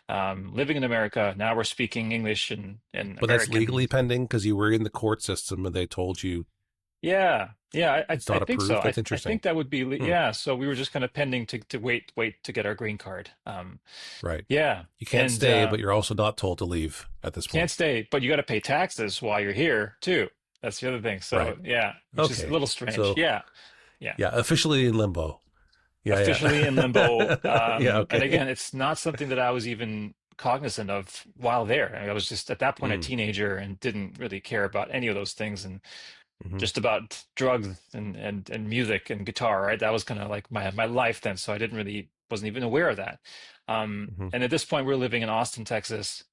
living in America. Now we're speaking English and But that's American. legally pending because you were in the court system and they told you Yeah, yeah, it's I not think so. approved. That's I interesting. think that would be Hmm. yeah. So we were just kind of pending to wait to get our green card. Right. Yeah, You can't and stay, but you're also not told to leave at this can't point. stay, but you got to pay taxes while you're here too. That's the other thing. Right. So yeah, which is a Okay. little strange. So, Yeah, yeah. yeah, officially in limbo. Yeah, Officially in limbo. yeah. Yeah, And okay. again, it's not something that I was even cognizant of while there. I was just at that point a Mm. teenager and didn't really care about any of those things. And Hmm. just about drugs and music and guitar, right? That was kind of like my life then. So I didn't really wasn't even aware of that. Hmm. And at this point, we're living in Austin, Texas.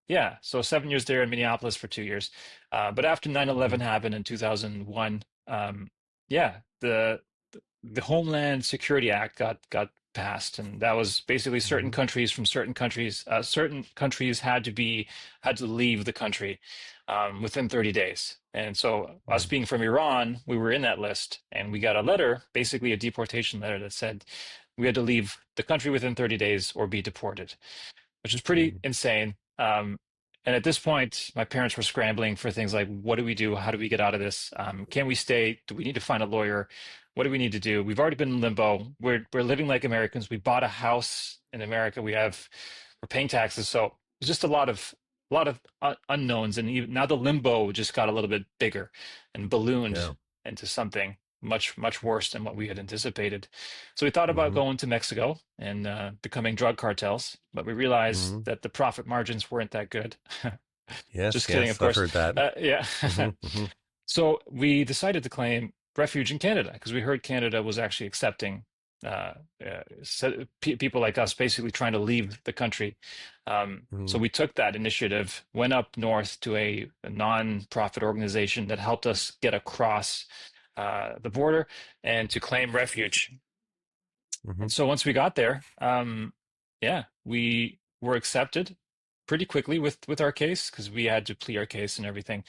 Yeah, so 7 years there in Minneapolis for 2 years. But after 9/11 Hmm. happened in 2001, yeah, the Homeland Security Act got passed, and that was basically Hmm. certain countries had to leave the country within 30 days. And so, us Hmm. being from Iran, we were in that list, and we got a letter, basically a deportation letter, that said we had to leave the country within 30 days or be deported, which is pretty Hmm. insane. And at this point, my parents were scrambling for things like, what do we do? How do we get out of this? Can we stay? Do we need to find a lawyer? What do we need to do? We've already been in limbo. We're living like Americans. We bought a house in America. We're paying taxes. So it's just a lot of unknowns. And even now the limbo just got a little bit bigger and ballooned Yeah. into something much worse than what we had anticipated. So we thought about Hmm. going to Mexico and becoming drug cartels, but we realized Hmm. that the profit margins weren't that good. Yes, Just kidding, of yes, I've course. heard that. Yeah. Hmm. Hmm. So we decided to claim refuge in Canada because we heard Canada was actually accepting people like us, basically trying to leave the country. So Hmm. we took that initiative, went up north to a non-profit organization that helped us get across the border and to claim refuge. Hmm. And so once we got there, yeah, we were accepted pretty quickly with our case because we had to plead our case and everything.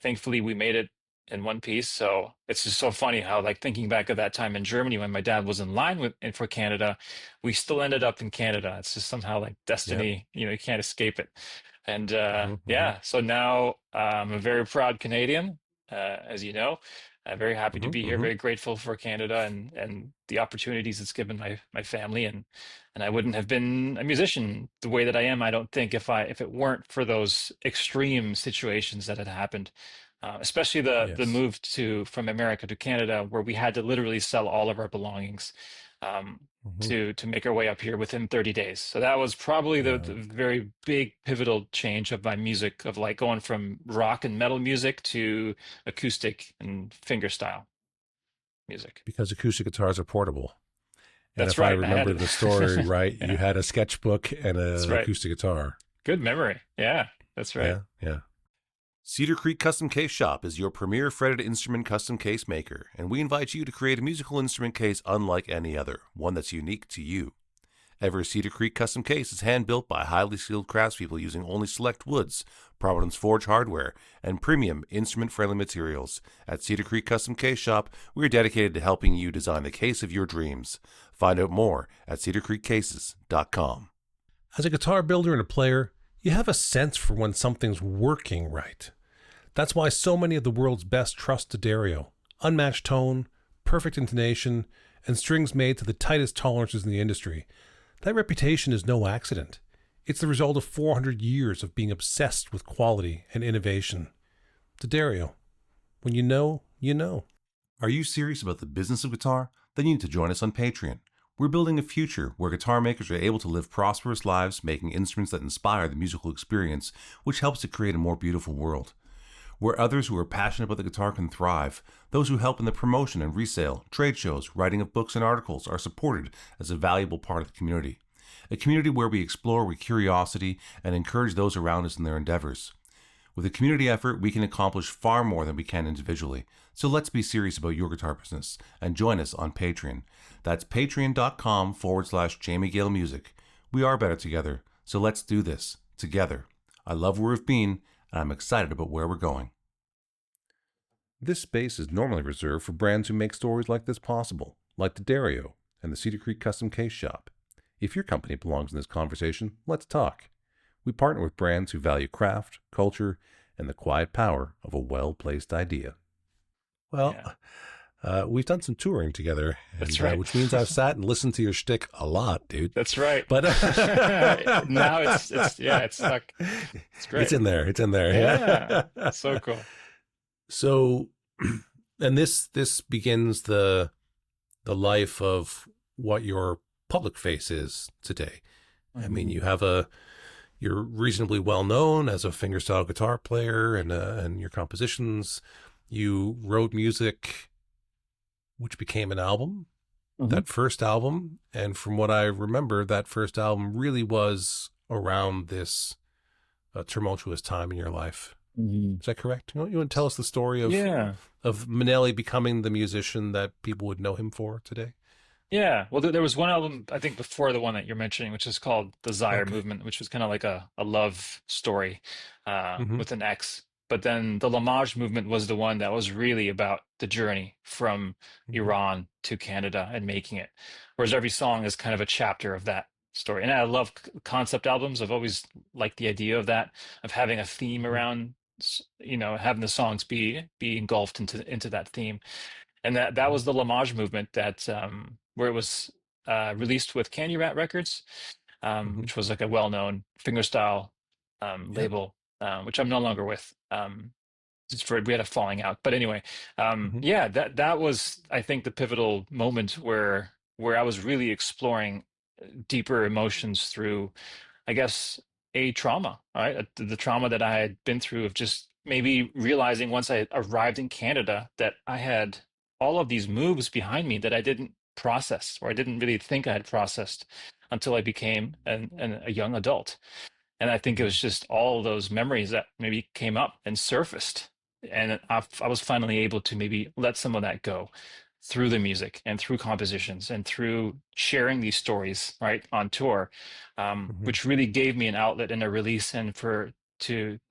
Thankfully, we made it in one piece. So it's just so funny how, like, thinking back of that time in Germany when my dad was in line for Canada, we still ended up in Canada. It's just somehow like Yeah. destiny. You can't escape it. And Hmm. Hmm. yeah, so now I'm a very proud Canadian, as you know. I'm very happy to Hmm. be here. Hmm. Very grateful for Canada and the opportunities it's given my family, and I wouldn't have been a musician the way that I am, I don't think, if it weren't for those extreme situations that had happened, especially the Yes. move from America to Canada, where we had to literally sell all of our belongings um, Hmm. to make our way up here within 30 days. So that was probably the Yeah. very big pivotal change of my music, of like going from rock and metal music to acoustic and fingerstyle music. Because acoustic guitars are portable. And That's if I right. I had remember the story it. right, you Yeah, had a sketchbook and that's an right. acoustic guitar. Good memory. Yeah, that's right. Yeah, yeah. Cedar Creek Custom Case Shop is your premier fretted instrument custom case maker, and we invite you to create a musical instrument case unlike any other, one that's unique to you. Every Cedar Creek custom case is hand-built by highly skilled craftspeople using only select woods, Providence Forge hardware, and premium instrument-friendly materials. At Cedar Creek Custom Case Shop, we are dedicated to helping you design the case of your dreams. Find out more at cedarcreekcases.com. As a guitar builder and a player, you have a sense for when something's working right. That's why so many of the world's best trust D'Addario. Unmatched tone, perfect intonation, and strings made to the tightest tolerances in the industry. That reputation is no accident. It's the result of 400 years of being obsessed with quality and innovation. D'Addario. When you know, you know. Are you serious about the business of guitar? Then you need to join us on Patreon. We're building a future where guitar makers are able to live prosperous lives making instruments that inspire the musical experience, which helps to create a more beautiful world. Where others who are passionate about the guitar can thrive, those who help in the promotion and resale, trade shows, writing of books and articles are supported as a valuable part of the community. A community where we explore with curiosity and encourage those around us in their endeavors. With a community effort, we can accomplish far more than we can individually. So let's be serious about your guitar business and join us on Patreon. That's patreon.com/Jamie Gale Music. We are better together, so let's do this together. I love where we've been, and I'm excited about where we're going. This space is normally reserved for brands who make stories like this possible, like D'Addario and the Cedar Creek Custom Case Shop. If your company belongs in this conversation, let's talk. We partner with brands who value craft, culture, and the quiet power of a well-placed idea. Well, we've done some touring together, and, That's right. Which means I've sat and listened to your shtick a lot, dude. That's right. But now it's stuck. It's great. It's in there. Yeah. So cool. So, and this begins the life of what your public face is today. Mm-hmm. I mean, you're reasonably well known as a fingerstyle guitar player, and your compositions. You wrote music, which became an album. Mm-hmm. That first album, and from what I remember, that first album really was around this tumultuous time in your life. Mm-hmm. Is that correct? You want to tell us the story of Maneli becoming the musician that people would know him for today? Yeah. Well, there was one album, I think, before the one that you're mentioning, which is called The Zaire Movement, which was kind of like a love story with an X. But then the Lamage movement was the one that was really about the journey from Iran to Canada and making it. Whereas every song is kind of a chapter of that story. And I love concept albums. I've always liked the idea of that, of having a theme around, having the songs be engulfed into that theme. And that was the Lamage movement that where it was released with Candy Rat Records, which was like a well-known fingerstyle label, which I'm no longer with. We had a falling out, but anyway, that was, I think, the pivotal moment where I was really exploring deeper emotions through, I guess, a trauma, right? The trauma that I had been through of just maybe realizing once I arrived in Canada that I had all of these moves behind me that I didn't process, or I didn't really think I had processed until I became a young adult. And I think it was just all of those memories that maybe came up and surfaced. And I was finally able to maybe let some of that go through the music and through compositions and through sharing these stories, right, on tour, which really gave me an outlet and a release, and to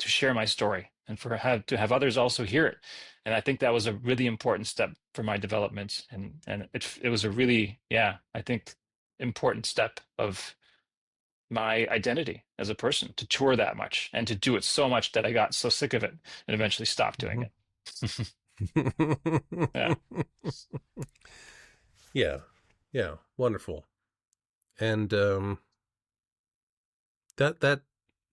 share my story and to have others also hear it. And I think that was a really important step for my development. And it was a really, I think, important step of my identity as a person, to tour that much and to do it so much that I got so sick of it and eventually stopped doing it. Yeah. Wonderful. And that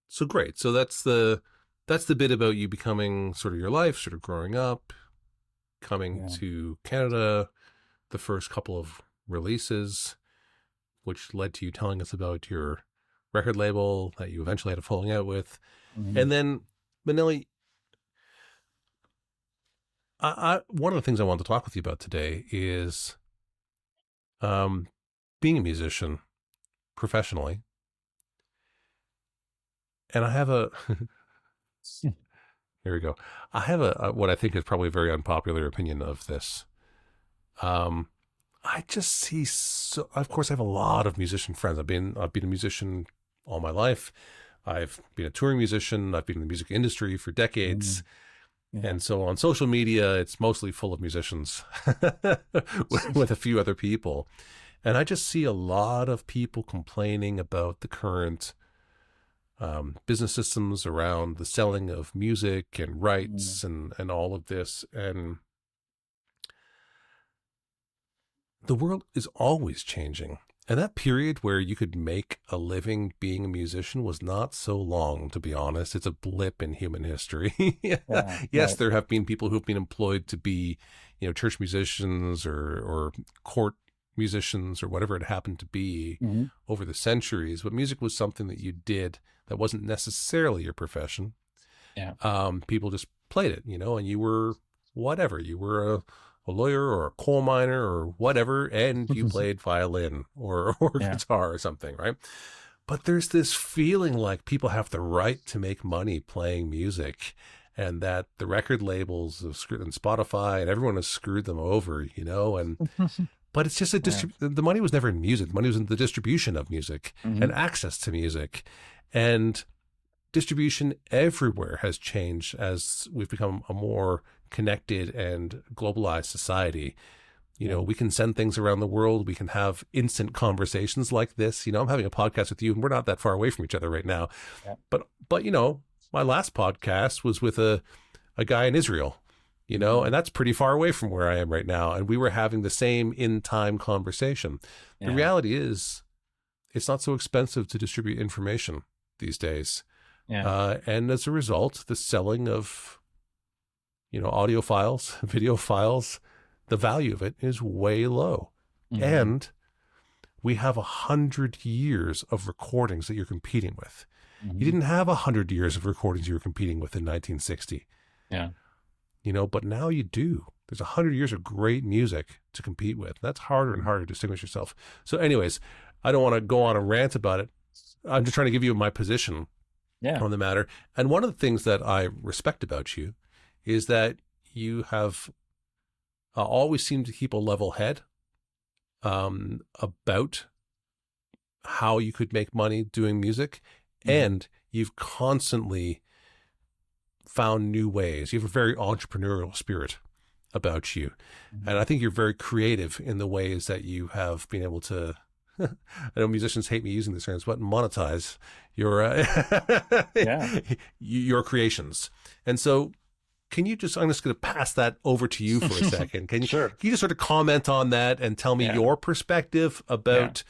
so great. So that's the bit about you becoming sort of your life, sort of growing up, coming to Canada, the first couple of releases, which led to you telling us about your record label that you eventually had a falling out with. And then, Maneli, one of the things I wanted to talk with you about today is being a musician professionally. And I have here we go. I have what I think is probably a very unpopular opinion of this. I I just see so. Of course, I have a lot of musician friends. I've been a musician all my life. I've been a touring musician. I've been in the music industry for decades. Mm, yeah. And so on social media, it's mostly full of musicians with a few other people. And I just see a lot of people complaining about the current business systems around the selling of music and Mm, rights and all of this. And the world is always changing. And that period where you could make a living being a musician was not so long, to be honest. It's a blip in human history. yeah. Yes, Right. there have been people who've been employed to be, church musicians or court musicians or whatever it happened to be Hmm. over the centuries, but music was something that you did that wasn't necessarily your profession. Yeah. People just played it, and you were whatever. You were a lawyer or a coal miner or whatever, and you played violin or Yeah. guitar or something, right? But there's this feeling like people have the right to make money playing music, and that the record labels have screwed and Spotify and everyone has screwed them over, and but it's just Yeah. the money was never in music. The money was in the distribution of music Hmm. and access to music. And distribution everywhere has changed as we've become a more connected and globalized society. Yeah. We can send things around the world. We can have instant conversations like this. I'm having a podcast with you and we're not that far away from each other right now. Yeah. But my last podcast was with a guy in Israel, Hmm. and that's pretty far away from where I am right now. And we were having the same in time conversation. The Yeah. reality is it's not so expensive to distribute information these days. Yeah. And as a result, the selling of, audio files, video files, the value of it is way low. Hmm. And we have 100 years of recordings that you're competing with. You Hmm. didn't have 100 years of recordings you were competing with in 1960, Yeah. but now you do. There's 100 years of great music to compete with. That's harder and harder to distinguish yourself. So, anyways, I don't want to go on a rant about it. I'm just trying to give you my position Yeah. on the matter. And one of the things that I respect about you is that you have always seemed to keep a level head about how you could make money doing music. Hmm. And you've constantly found new ways. You have a very entrepreneurial spirit about you. And Hmm. I think you're very creative in the ways that you have been able to. I know musicians hate me using this term, but monetize your Yeah. your creations. And so, I'm just going to pass that over to you for a second. Sure. Can you just sort of comment on that and tell me Yeah. your perspective Yeah. about,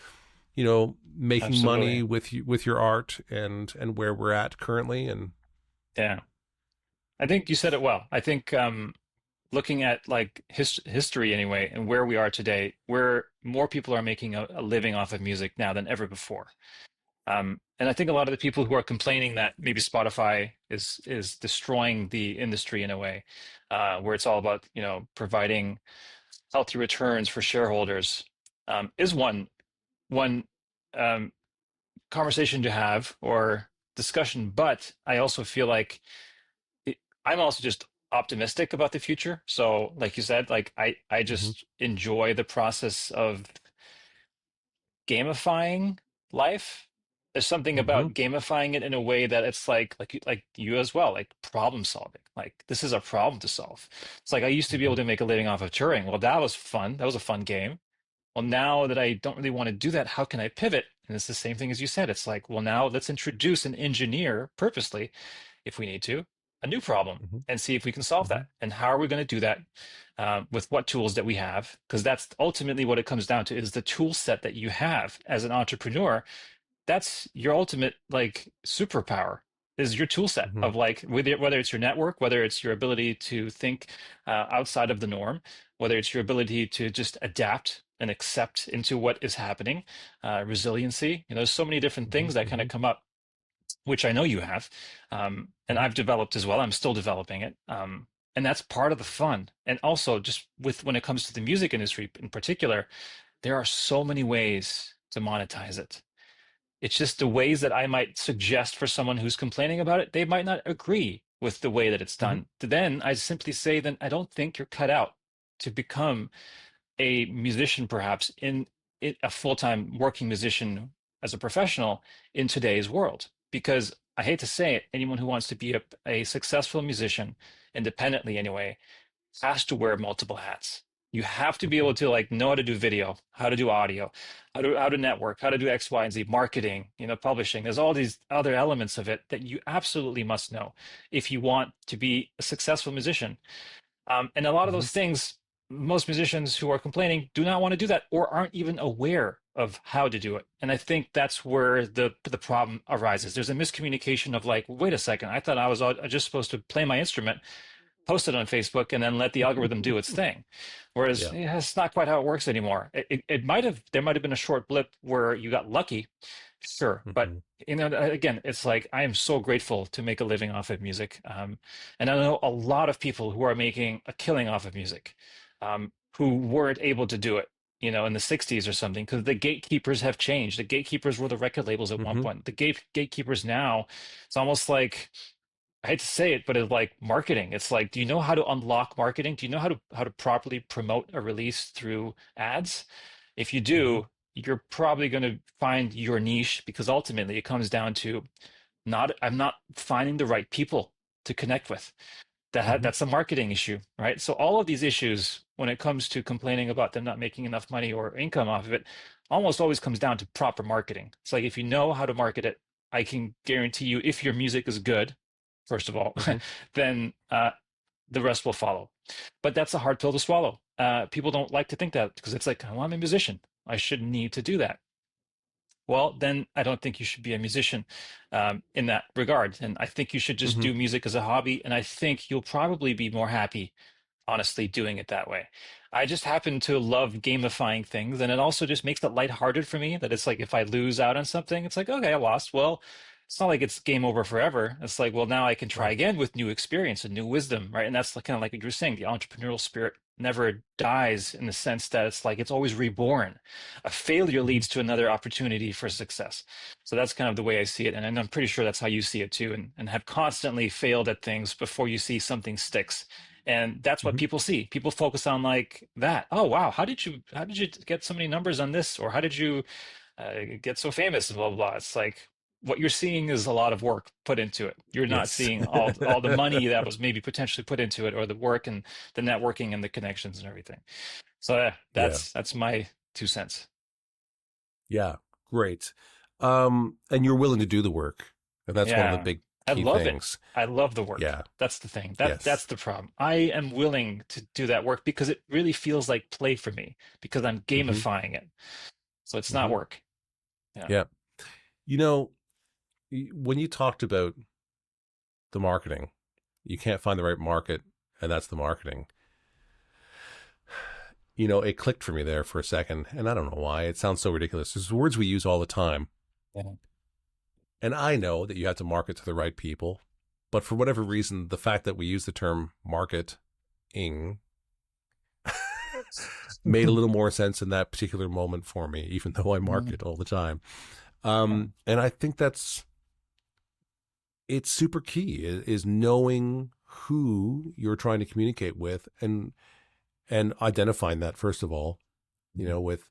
making money Absolutely. with your art and where we're at currently? And Yeah. I think you said it well. I think looking at like history anyway, and where we are today, where more people are making a living off of music now than ever before. And I think a lot of the people who are complaining that maybe Spotify is destroying the industry in a way, where it's all about providing healthy returns for shareholders, is one um, conversation to have or discussion. But I also feel like I'm also just optimistic about the future. So, like you said, like I mm-hmm, just enjoy the process of gamifying life. There's something mm-hmm, about gamifying it in a way that it's like you as well, like problem solving. Like this is a problem to solve. It's like I used to be mm-hmm, able to make a living off of touring. Well, that was fun. That was a fun game. Well, now that I don't really want to do that, how can I pivot? And it's the same thing as you said. It's like, well, now let's introduce and engineer purposely, if we need to, a new problem mm-hmm, and see if we can solve mm-hmm, that. And how are we going to do that with what tools that we have? Because that's ultimately what it comes down to is the tool set that you have as an entrepreneur. That's your ultimate like superpower is your tool set mm-hmm, of like whether it's your network, whether it's your ability to think outside of the norm, whether it's your ability to just adapt and accept into what is happening, resiliency. There's so many different mm-hmm, things that kind mm-hmm, of come up, which I know you have, and mm-hmm, I've developed as well. I'm still developing it, and that's part of the fun. And also, just with when it comes to the music industry in particular, there are so many ways to monetize it. It's just the ways that I might suggest for someone who's complaining about it, they might not agree with the way that it's mm-hmm, done. Then I simply say, then I don't think you're cut out to become a musician perhaps in a full-time working musician as a professional in today's world. Because I hate to say it, anyone who wants to be a successful musician, independently anyway, has to wear multiple hats. You have to be able to like know how to do video, how to do audio, how to network, how to do X, Y, and Z, marketing, publishing. There's all these other elements of it that you absolutely must know if you want to be a successful musician. And a lot of Mm-hmm. those things, most musicians who are complaining do not want to do that or aren't even aware of how to do it. And I think that's where the problem arises. There's a miscommunication of like, wait a second, I thought I was just supposed to play my instrument, post it on Facebook, and then let the algorithm do its thing. Whereas Yeah. yeah, it's not quite how it works anymore. There might have been a short blip where you got lucky, sure, but Mm-hmm. again, it's like I am so grateful to make a living off of music, and I know a lot of people who are making a killing off of music, who weren't able to do it. In the 60s or something, because the gatekeepers have changed. The gatekeepers were the record labels at one Mm-hmm. point. The gatekeepers now, it's almost like I hate to say it, but it's like marketing. It's like, do you know how to unlock marketing? Do you know how to properly promote a release through ads? If you Mm-hmm. do, you're probably going to find your niche because ultimately it comes down to not I'm not finding the right people to connect with. Mm-hmm. That's a marketing issue, right? So all of these issues, when it comes to complaining about them not making enough money or income off of it, almost always comes down to proper marketing. It's like if you know how to market it, I can guarantee you, if your music is good, first of all, Mm-hmm. then the rest will follow. But that's a hard pill to swallow. People don't like to think that because it's like, well, I'm a musician. I shouldn't need to do that. Well, then I don't think you should be a musician in that regard. And I think you should just Mm-hmm. do music as a hobby. And I think you'll probably be more happy, honestly, doing it that way. I just happen to love gamifying things. And it also just makes it lighthearted for me that it's like if I lose out on something, it's like, okay, I lost. Well, it's not like it's game over forever. It's like, well, now I can try Right. again with new experience and new wisdom, right? And that's kind of like what you were saying, the entrepreneurial spirit never dies in the sense that it's like it's always reborn. A failure Mm-hmm. leads to another opportunity for success. So that's kind of the way I see it. And I'm pretty sure that's how you see it too, and have constantly failed at things before you see something sticks. And that's what Mm-hmm. people see. People focus on like that. Oh wow, how did you get so many numbers on this, or how did you get so famous? And blah blah blah. It's like what you're seeing is a lot of work put into it. You're not Yes. seeing all the money that was maybe potentially put into it, or the work and the networking and the connections and everything. So Yeah. that's my 2 cents. Yeah. Great. And you're willing to do the work, and that's one of the Yeah, big I key love it. things. I love the work. Yeah. That's the thing. That's Yes. the problem. I am willing to do that work because it really feels like play for me because I'm Mm-hmm. gamifying it. So it's not Mm-hmm. work. Yeah. Yeah. You know, when you talked about the marketing, you can't find the right market, and that's the marketing. It clicked for me there for a second, and I don't know why. It sounds so ridiculous. There's words we use all the time. Yeah. And I know that you have to market to the right people, but for whatever reason, the fact that we use the term marketing made a little more sense in that particular moment for me, even though I Mhm. market all the time. Yeah. And I think it's super key is knowing who you're trying to communicate with and identifying that first of all, with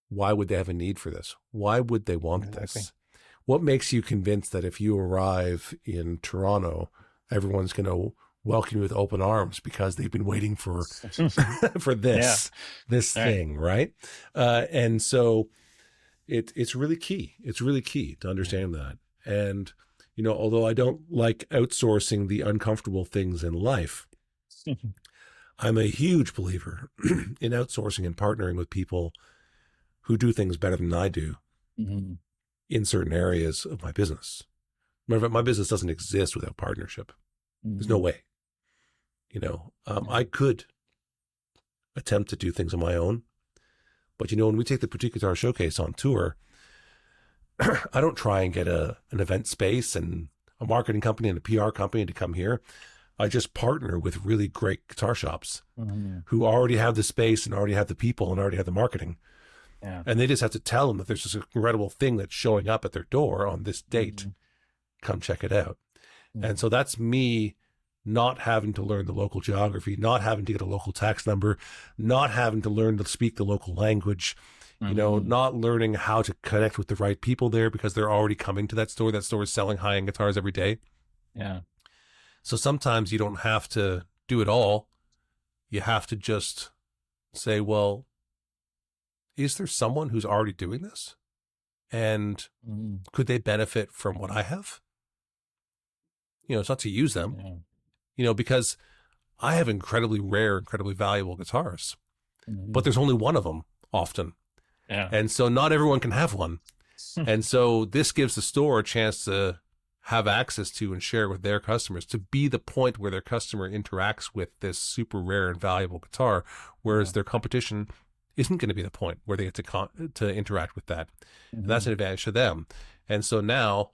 why would they have a need for this? Why would they want Exactly. this? What makes you convinced that if you arrive in Toronto, everyone's going to welcome you with open arms because they've been waiting for for Yeah. this All right. thing, right? And so it's really key. It's really key to understand that. And although I don't like outsourcing the uncomfortable things in life, I'm a huge believer in outsourcing and partnering with people who do things better than I do Mhm. in certain areas of my business. My business doesn't exist without partnership. There's no Mhm. way. Yeah. I could attempt to do things on my own, but when we take the Boutique Guitar Showcase on tour, I don't try and get an event space and a marketing company and a PR company to come here. I just partner with really great guitar shops Mhm. who already have the space and already have the people and already have the marketing. Yeah. And they just have to tell them that there's this incredible thing that's showing up at their door on this date. Mhm. Come check it out. And Mhm. so that's me not having to learn the local geography, not having to get a local tax number, not having to learn to speak the local language, Hmm. not learning how to connect with the right people there because they're already coming to that store. That store is selling high-end guitars every day. Yeah. So sometimes you don't have to do it all. You have to just say, well, is there someone who's already doing this? And Mm. could they benefit from what I have? It's not to use them, Yeah. because I have incredibly rare, incredibly valuable guitars, but Hmm. there's only one of them often. Yeah. And so not everyone can have one. And so this gives the store a chance to have access to and share with their customers, to be the point where their customer interacts with this super rare and valuable guitar, Yeah. whereas their competition isn't going to be the point where they get to interact with that. And that's Hmm. an advantage to them. And so now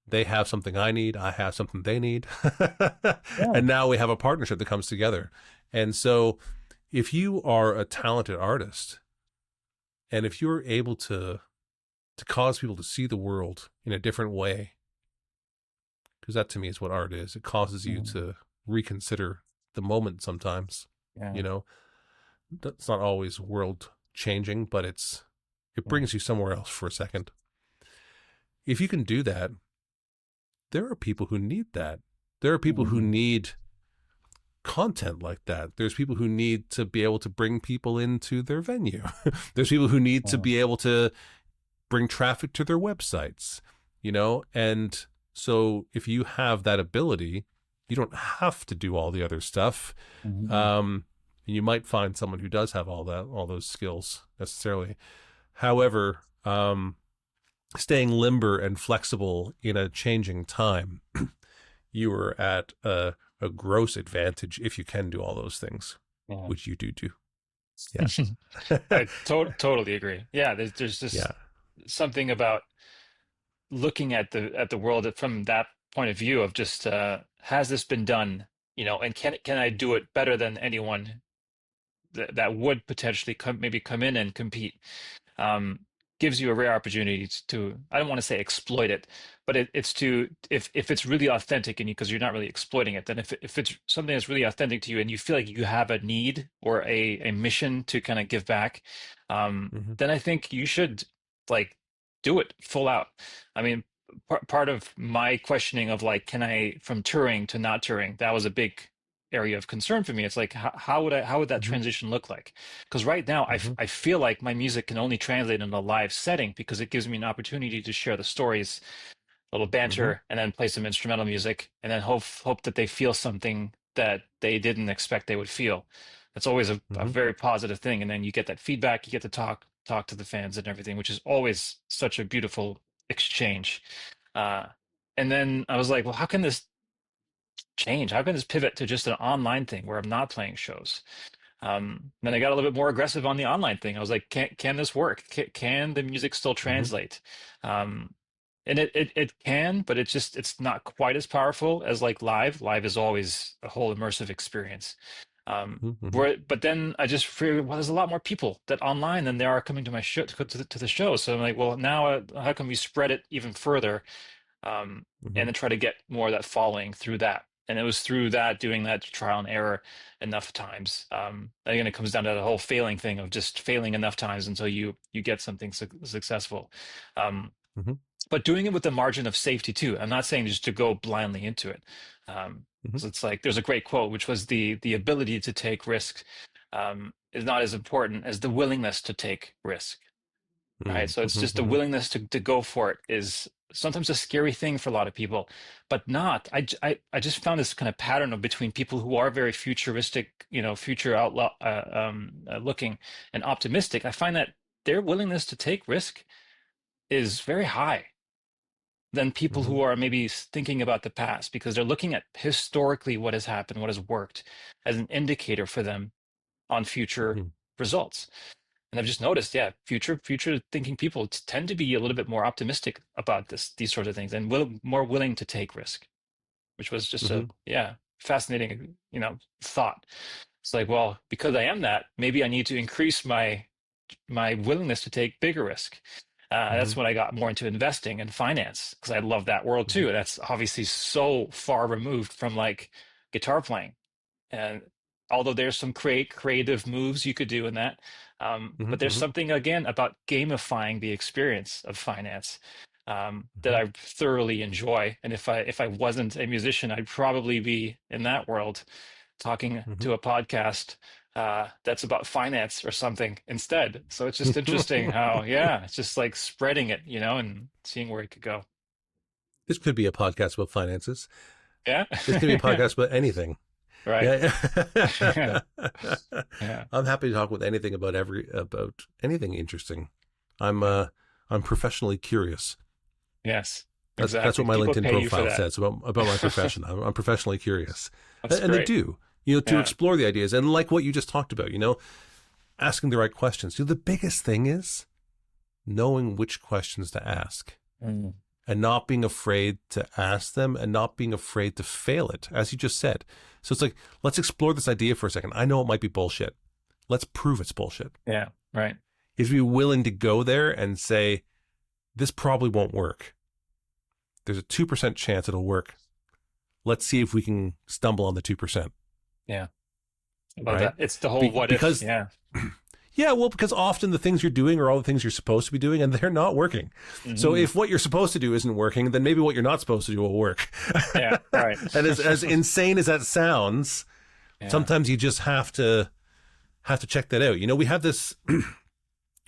they have something I need, I have something they need. Yeah. And now we have a partnership that comes together. And so if you are a talented artist, and if you're able to cause people to see the world in a different way, because that to me is what art is. It causes you Hmm. to reconsider the moment sometimes. Yeah. You know, that's not always world changing, but it Yeah. brings you somewhere else for a second. If you can do that, there are people who need that. There are people who Hmm. need content like that. There's people who need to be able to bring people into their venue. There's people who need to Yeah. be able to bring traffic to their websites, and so if you have that ability, you don't have to do all the other stuff. Hmm. And you might find someone who does have all those skills necessarily. However, staying limber and flexible in a changing time, you are at a gross advantage if you can do all those things, Yeah. which you do. Yeah. I totally agree. Yeah, there's just Yeah. something about looking at the world from that point of view of just has this been done, and can I do it better than anyone that would potentially maybe come in and compete? um, Gives you a rare opportunity to, I don't want to say exploit it, but it's to, if it's really authentic and because you're not really exploiting it, then if it's something that's really authentic to you and you feel like you have a need or a mission to kind of give back, Mm-hmm. then I think you should like do it full out. I mean, part of my questioning of like, can I, from touring to not touring, that was a big area of concern for me. It's like, how would that Mm-hmm. transition look like? Because right now, Mm-hmm. I feel like my music can only translate in a live setting because it gives me an opportunity to share the stories, a little Mm-hmm. banter, and then play some instrumental music, and then hope that they feel something that they didn't expect they would feel. That's always a Mm-hmm. very positive thing. And then you get that feedback, you get to talk to the fans and everything, which is always such a beautiful exchange. Uh, and then I was like, well, how can this change? How can this pivot to just an online thing where I'm not playing shows? Then I got a little bit more aggressive on the online thing. I was like, can this work? Can the music still Mm-hmm. translate? Um, and it can, but it's not quite as powerful as like live. Live is always a whole immersive experience. Mm-hmm. But then I just figured, well, there's a lot more people that online than there are coming to my show to the show. So I'm like, well, now how can we spread it even further, Mm-hmm. and then try to get more of that following through that. And it was through that, doing that trial and error enough times. Again, it comes down to the whole failing thing of just failing enough times until you get something successful. Um, Mm-hmm. but doing it with the margin of safety too. I'm not saying just to go blindly into it. Um, Mm-hmm. so it's like there's a great quote, which was the ability to take risk is not as important as the willingness to take risk, right? So it's just the Mm-hmm. willingness to go for it is sometimes a scary thing for a lot of people, but not. I just found this kind of pattern of between people who are very futuristic, future outlook, looking and optimistic. I find that their willingness to take risk is very high than people Mm-hmm. who are maybe thinking about the past because they're looking at historically what has happened, what has worked as an indicator for them on future Mm-hmm. results. And I've just noticed, yeah, future thinking people tend to be a little bit more optimistic about these sorts of things and more willing to take risk, which was just Mm-hmm. a yeah, fascinating, thought. It's like, well, because I am that, maybe I need to increase my willingness to take bigger risk. Mm-hmm. That's when I got more into investing and finance because I love that world Mm-hmm. too. That's obviously so far removed from like guitar playing. And although there's some creative moves you could do in that, but there's Hmm. something again about gamifying the experience of finance that Hmm. I thoroughly enjoy. And if I wasn't a musician, I'd probably be in that world talking Hmm. to a podcast that's about finance or something instead. So it's just interesting how, yeah, it's just like spreading it, and seeing where it could go. This could be a podcast about finances. Yeah. This could be a podcast about anything. Right. Yeah. Yeah. Yeah. I'm happy to talk with anything about anything interesting. I'm Yeah. uh I'm professionally curious. Yes. That's Exactly. what my People LinkedIn pay you for profile that. says about my profession. I'm professionally curious, That's and they great. do, to Yeah. explore the ideas and like what you just talked about, asking the right questions. The biggest thing is knowing which questions to ask Mm. and not being afraid to ask them and not being afraid to fail it, as you just said. So it's like, let's explore this idea for a second. I know it might be bullshit. Let's prove it's bullshit. Yeah. Right. Is be willing to go there and say, this probably won't work. There's a 2% chance it'll work. Let's see if we can stumble on the 2%. Yeah. I love Right? that. It's the whole what if. Because, Yeah. yeah, well, because often the things you're doing are all the things you're supposed to be doing and they're not working. So Hmm. if what you're supposed to do isn't working, then maybe what you're not supposed to do will work. Yeah. Right. And as insane as that sounds, Yeah. sometimes you just have to check that out. We have this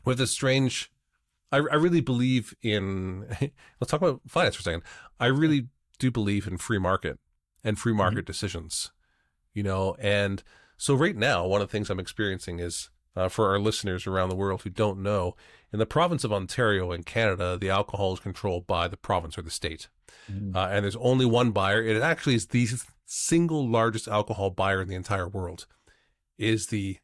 with this strange. I really believe in. Let's talk about finance for a second. I really do believe in free market and free Hmm. market decisions. And so right now, one of the things I'm experiencing is for our listeners around the world who don't know, in the province of Ontario in Canada, the alcohol is controlled by the province or the state. Hmm. And there's only one buyer. It actually is the single largest alcohol buyer in the entire world, is the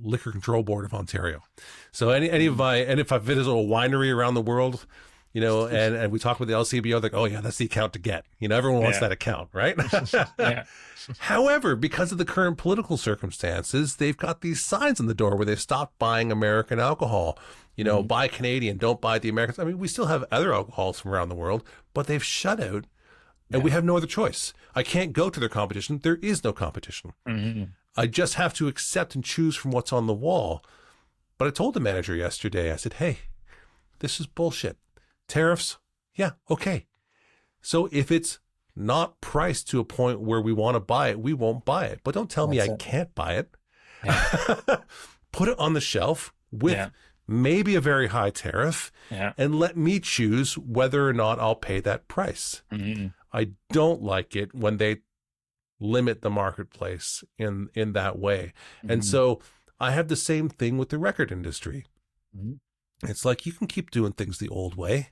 Liquor Control Board of Ontario. So any of my, and if I visit a winery around the world, and we talk with the LCBO, they're like, oh yeah, that's the account to get. Everyone wants Yeah. that account, right? Yeah. However, because of the current political circumstances, they've got these signs on the door where they've stopped buying American alcohol. Mhm. Buy Canadian, don't buy the Americans. I mean, we still have other alcohols from around the world, but they've shut out, and Yeah. we have no other choice. I can't go to their competition. There is no competition. Hmm. I just have to accept and choose from what's on the wall. But I told the manager yesterday, I said, hey, this is bullshit. Tariffs? Yeah, okay. So if it's not priced to a point where we want to buy it, we won't buy it. But don't tell me That's I it. can't buy it. Yeah. Put it on the shelf with Yeah. maybe a very high tariff Yeah. and let me choose whether or not I'll pay that price. Hmm. I don't like it when they limit the marketplace in that way. And Hmm. so I have the same thing with the record industry. Hmm. It's like, you can keep doing things the old way.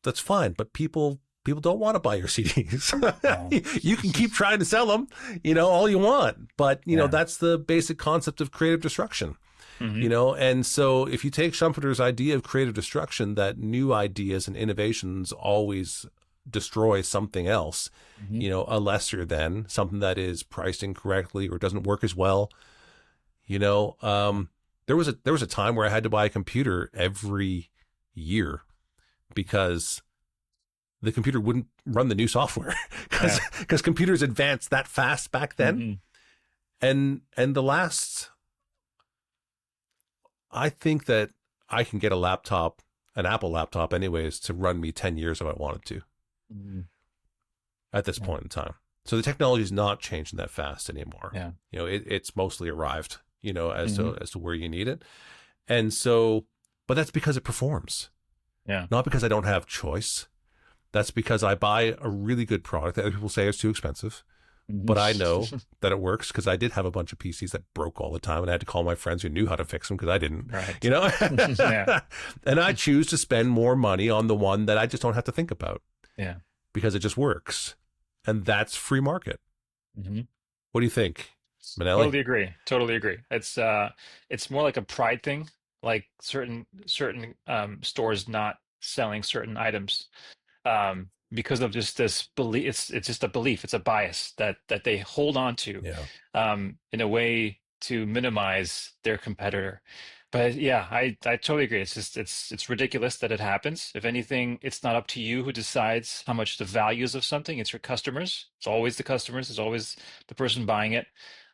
That's fine, but people don't want to buy your CDs. No. You can keep trying to sell them, all you want, but Yeah. that's the basic concept of creative destruction. Hmm. And so if you take Schumpeter's idea of creative destruction, that new ideas and innovations always destroy something else, Hmm. a lesser than, something that is priced incorrectly or doesn't work as well. There was a time where I had to buy a computer every year because the computer wouldn't run the new software because computers advanced that fast back then. Hmm. And the last, I think that I can get an Apple laptop anyways, to run me 10 years if I wanted to Hmm. at this Yeah. point in time. So the technology is not changing that fast anymore. Yeah. It's mostly arrived, as Mhm. to where you need it. And so, but that's because it performs, Yeah. not because I don't have choice. That's because I buy a really good product that other people say is too expensive, Mhm. but I know that it works because I did have a bunch of PCs that broke all the time, and I had to call my friends who knew how to fix them because I didn't, Right. Yeah. And I choose to spend more money on the one that I just don't have to think about Yeah. because it just works. And that's free market. Hmm. What do you think, Maneli? Totally agree. Totally agree. It's more like a pride thing, like certain stores not selling certain items because of just this belief. It's just a belief. It's a bias that they hold on to Yeah. in a way to minimize their competitor. But yeah, I totally agree. It's just it's ridiculous that it happens. If anything, it's not up to you who decides how much the value is of something. It's your customers. It's always the customers. It's always the person buying it.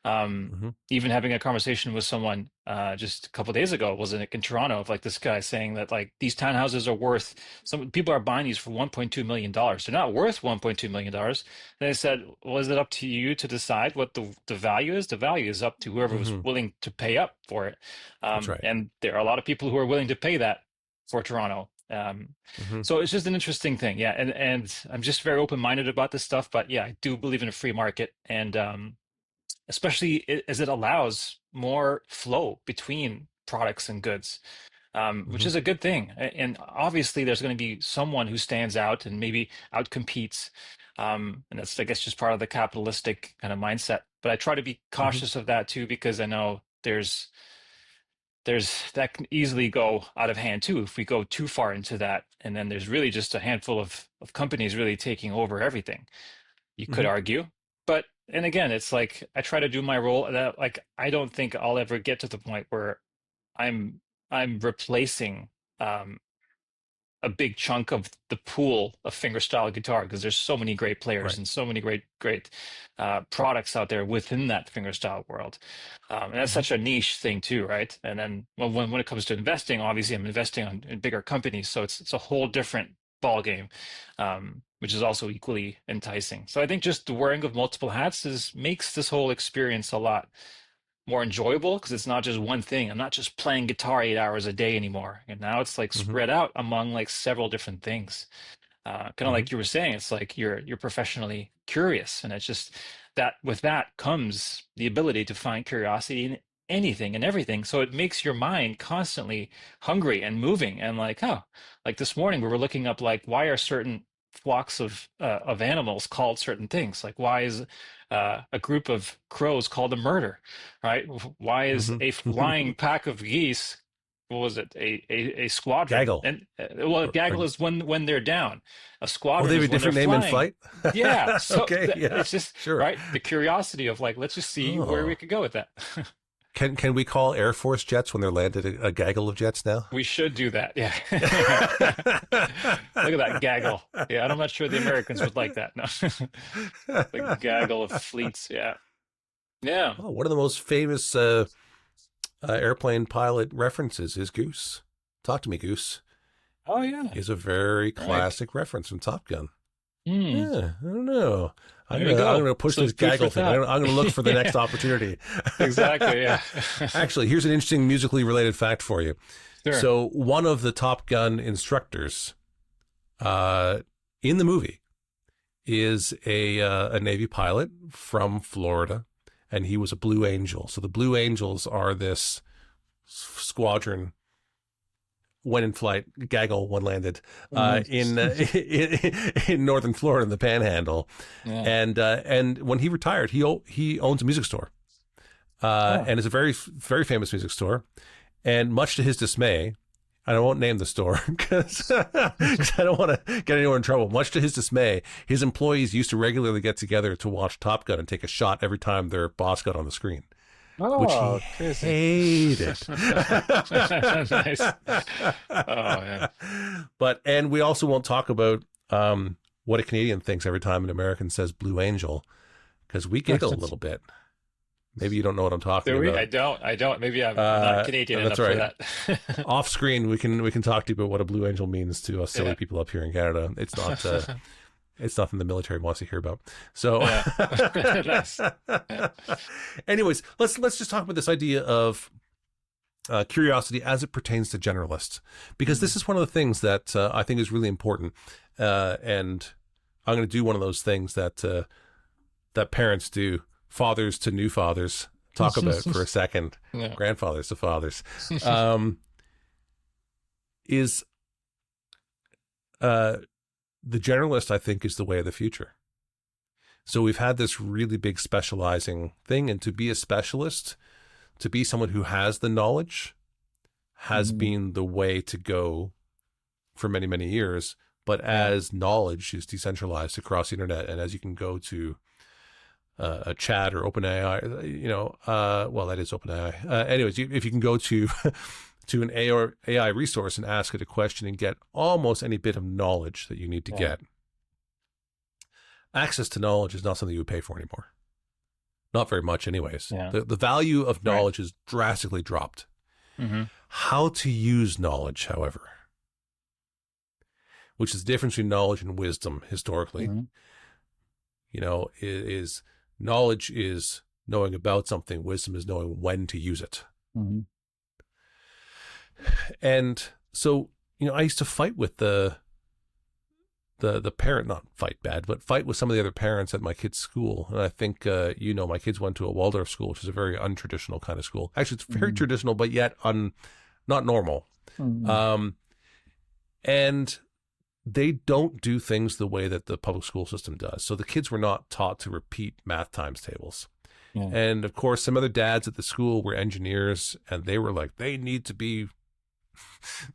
Hmm. Even having a conversation with someone just a couple of days ago was in Toronto of like this guy saying that like these townhouses are worth some people are buying these for $1.2 million. They're not worth $1.2 million. And I said, well, is it up to you to decide what the value is? The value is up to whoever was Hmm. willing to pay up for it. That's right. And there are a lot of people who are willing to pay that for Toronto. Hmm. So it's just an interesting thing. Yeah. And I'm just very open-minded about this stuff. But yeah, I do believe in a free market. And especially as it allows more flow between products and goods, which Hmm. is a good thing. And obviously, there's going to be someone who stands out and maybe outcompetes. And that's, I guess, just part of the capitalistic kind of mindset. But I try to be Hmm. cautious of that too, because I know there's that can easily go out of hand too if we go too far into that. And then there's really just a handful of companies really taking over everything, you could Hmm. argue. But and again, it's like I try to do my role that like I don't think I'll ever get to the point where I'm I'm replacing um a big chunk of the pool of fingerstyle guitar because there's so many great players Right. and so many great products out there within that fingerstyle world, and that's Hmm. such a niche thing too, right? And then when it comes to investing, obviously I'm investing in bigger companies, so it's a whole different ball game, which is also equally enticing. So I think just the wearing of multiple hats is makes this whole experience a lot more enjoyable because it's not just one thing. I'm not just playing guitar 8 hours a day anymore. And now it's like Hmm. spread out among like several different things. Kind of Hmm. like you were saying, it's like you're professionally curious, and it's just that with that comes the ability to find curiosity in anything and everything. So it makes your mind constantly hungry and moving, and like, oh, like this morning we were looking up like why are certain flocks of animals called certain things? Like why is a group of crows called a murder, right? Why is Hmm. a flying pack of geese, what was it, a squadron? Gaggle. And well, Or, gaggle is when they're down. A oh, squadron they have is a when they're different name in flying. flight. Yeah, so Okay. Yeah. it's just Sure. right the curiosity of like let's just see where we Oh. could go with that. Can we call Air Force jets when they're landed a gaggle of jets now? We should do that. Yeah. Look at that gaggle. Yeah, I'm not sure the Americans would like that. No, the gaggle of fleets. Yeah, yeah. Oh, one of the most famous airplane pilot references is Goose. Talk to me, Goose. Oh yeah. Is a very Right. classic reference from Top Gun. Hmm. Yeah, I don't know. There you I'm go. gonna push So this food for gaggle thing. thought. I'm gonna look for the next Yeah. opportunity. Exactly. Yeah. Actually, here's an interesting musically related fact for you. Sure. So one of the Top Gun instructors uh, in the movie is a Navy pilot from Florida, and he was a Blue Angel. So the Blue Angels are this squadron when in flight, gaggle when landed Mhm. in northern Florida in the Panhandle, Yeah. and when he retired, he owns a music store, Oh. and it's a very famous music store, and much to his dismay. And I won't name the store because I don't want to get anyone in trouble. Much to his dismay, his employees used to regularly get together to watch Top Gun and take a shot every time their boss got on the screen, which he Oh, crazy. hated. Nice. Oh, yeah. And we also won't talk about what a Canadian thinks every time an American says Blue Angel, because we giggle a little bit. Maybe you don't know what I'm talking Do we? about. I don't. Maybe I'm not Canadian That's enough for right. that. Off screen, we can talk to you about what a Blue Angel means to us silly Yeah. people up here in Canada. It's not. It's nothing the military wants to hear about. So, Yeah. Nice. Yeah. anyways, let's just talk about this idea of curiosity as it pertains to generalists, because this is one of the things that I think is really important. And I'm going to do one of those things that that parents do, fathers to new fathers, talk about for a second, Yeah. grandfathers to fathers, um, is the generalist, I think, is the way of the future. So we've had this really big specializing thing, and to be a specialist, to be someone who has the knowledge, has been the way to go for many, many years. But as knowledge is decentralized across the internet, and as you can go to a chat or OpenAI, well, that is OpenAI. Anyways, if you can go to to an AI resource and ask it a question and get almost any bit of knowledge that you need to Yeah. get. Access to knowledge is not something you would pay for anymore. Not very much anyways. Yeah. The value of Right. knowledge is drastically dropped. Mm-hmm. How to use knowledge, however, which is the difference between knowledge and wisdom historically, Mm-hmm. is knowledge is knowing about something. Wisdom is knowing when to use it. Mm-hmm. And so, I used to fight with the parent, not fight bad, but fight with some of the other parents at my kids' school. And I think, my kids went to a Waldorf school, which is a very untraditional kind of school. Actually, it's very traditional, but yet not normal. Mm-hmm. And they don't do things the way that the public school system does. So the kids were not taught to repeat math times tables. Yeah. And of course, some other dads at the school were engineers, and they were like, they need to be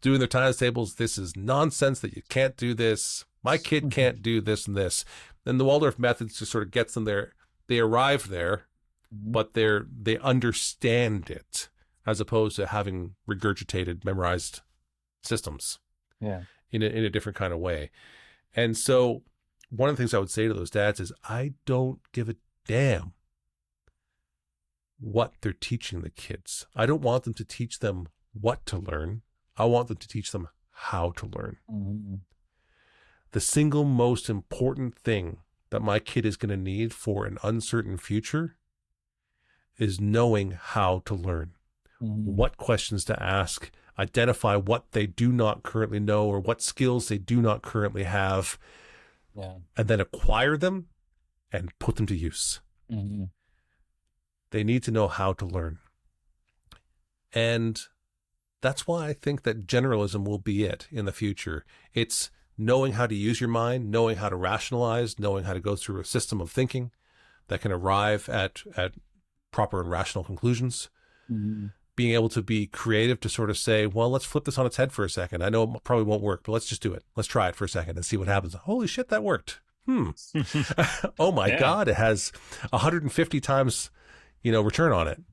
doing their times tables. This is nonsense that you can't do this. My kid can't do this and this. And the Waldorf method just sort of gets them there. They arrive there, but they understand it as opposed to having regurgitated, memorized systems. Yeah. In a different kind of way. And so one of the things I would say to those dads is, I don't give a damn what they're teaching the kids. I don't want them to teach them what to learn. I want them to teach them how to learn. Mm-hmm. The single most important thing that my kid is going to need for an uncertain future is knowing how to learn, what questions to ask, identify what they do not currently know or what skills they do not currently have, and then acquire them and put them to use. Mm-hmm. They need to know how to learn. And that's why I think that generalism will be it in the future. It's knowing how to use your mind, knowing how to rationalize, knowing how to go through a system of thinking that can arrive at proper and rational conclusions. Mm-hmm. Being able to be creative to sort of say, well, let's flip this on its head for a second. I know it probably won't work, but let's just do it. Let's try it for a second and see what happens. Holy shit, that worked. Oh my God, it has 150 times, return on it.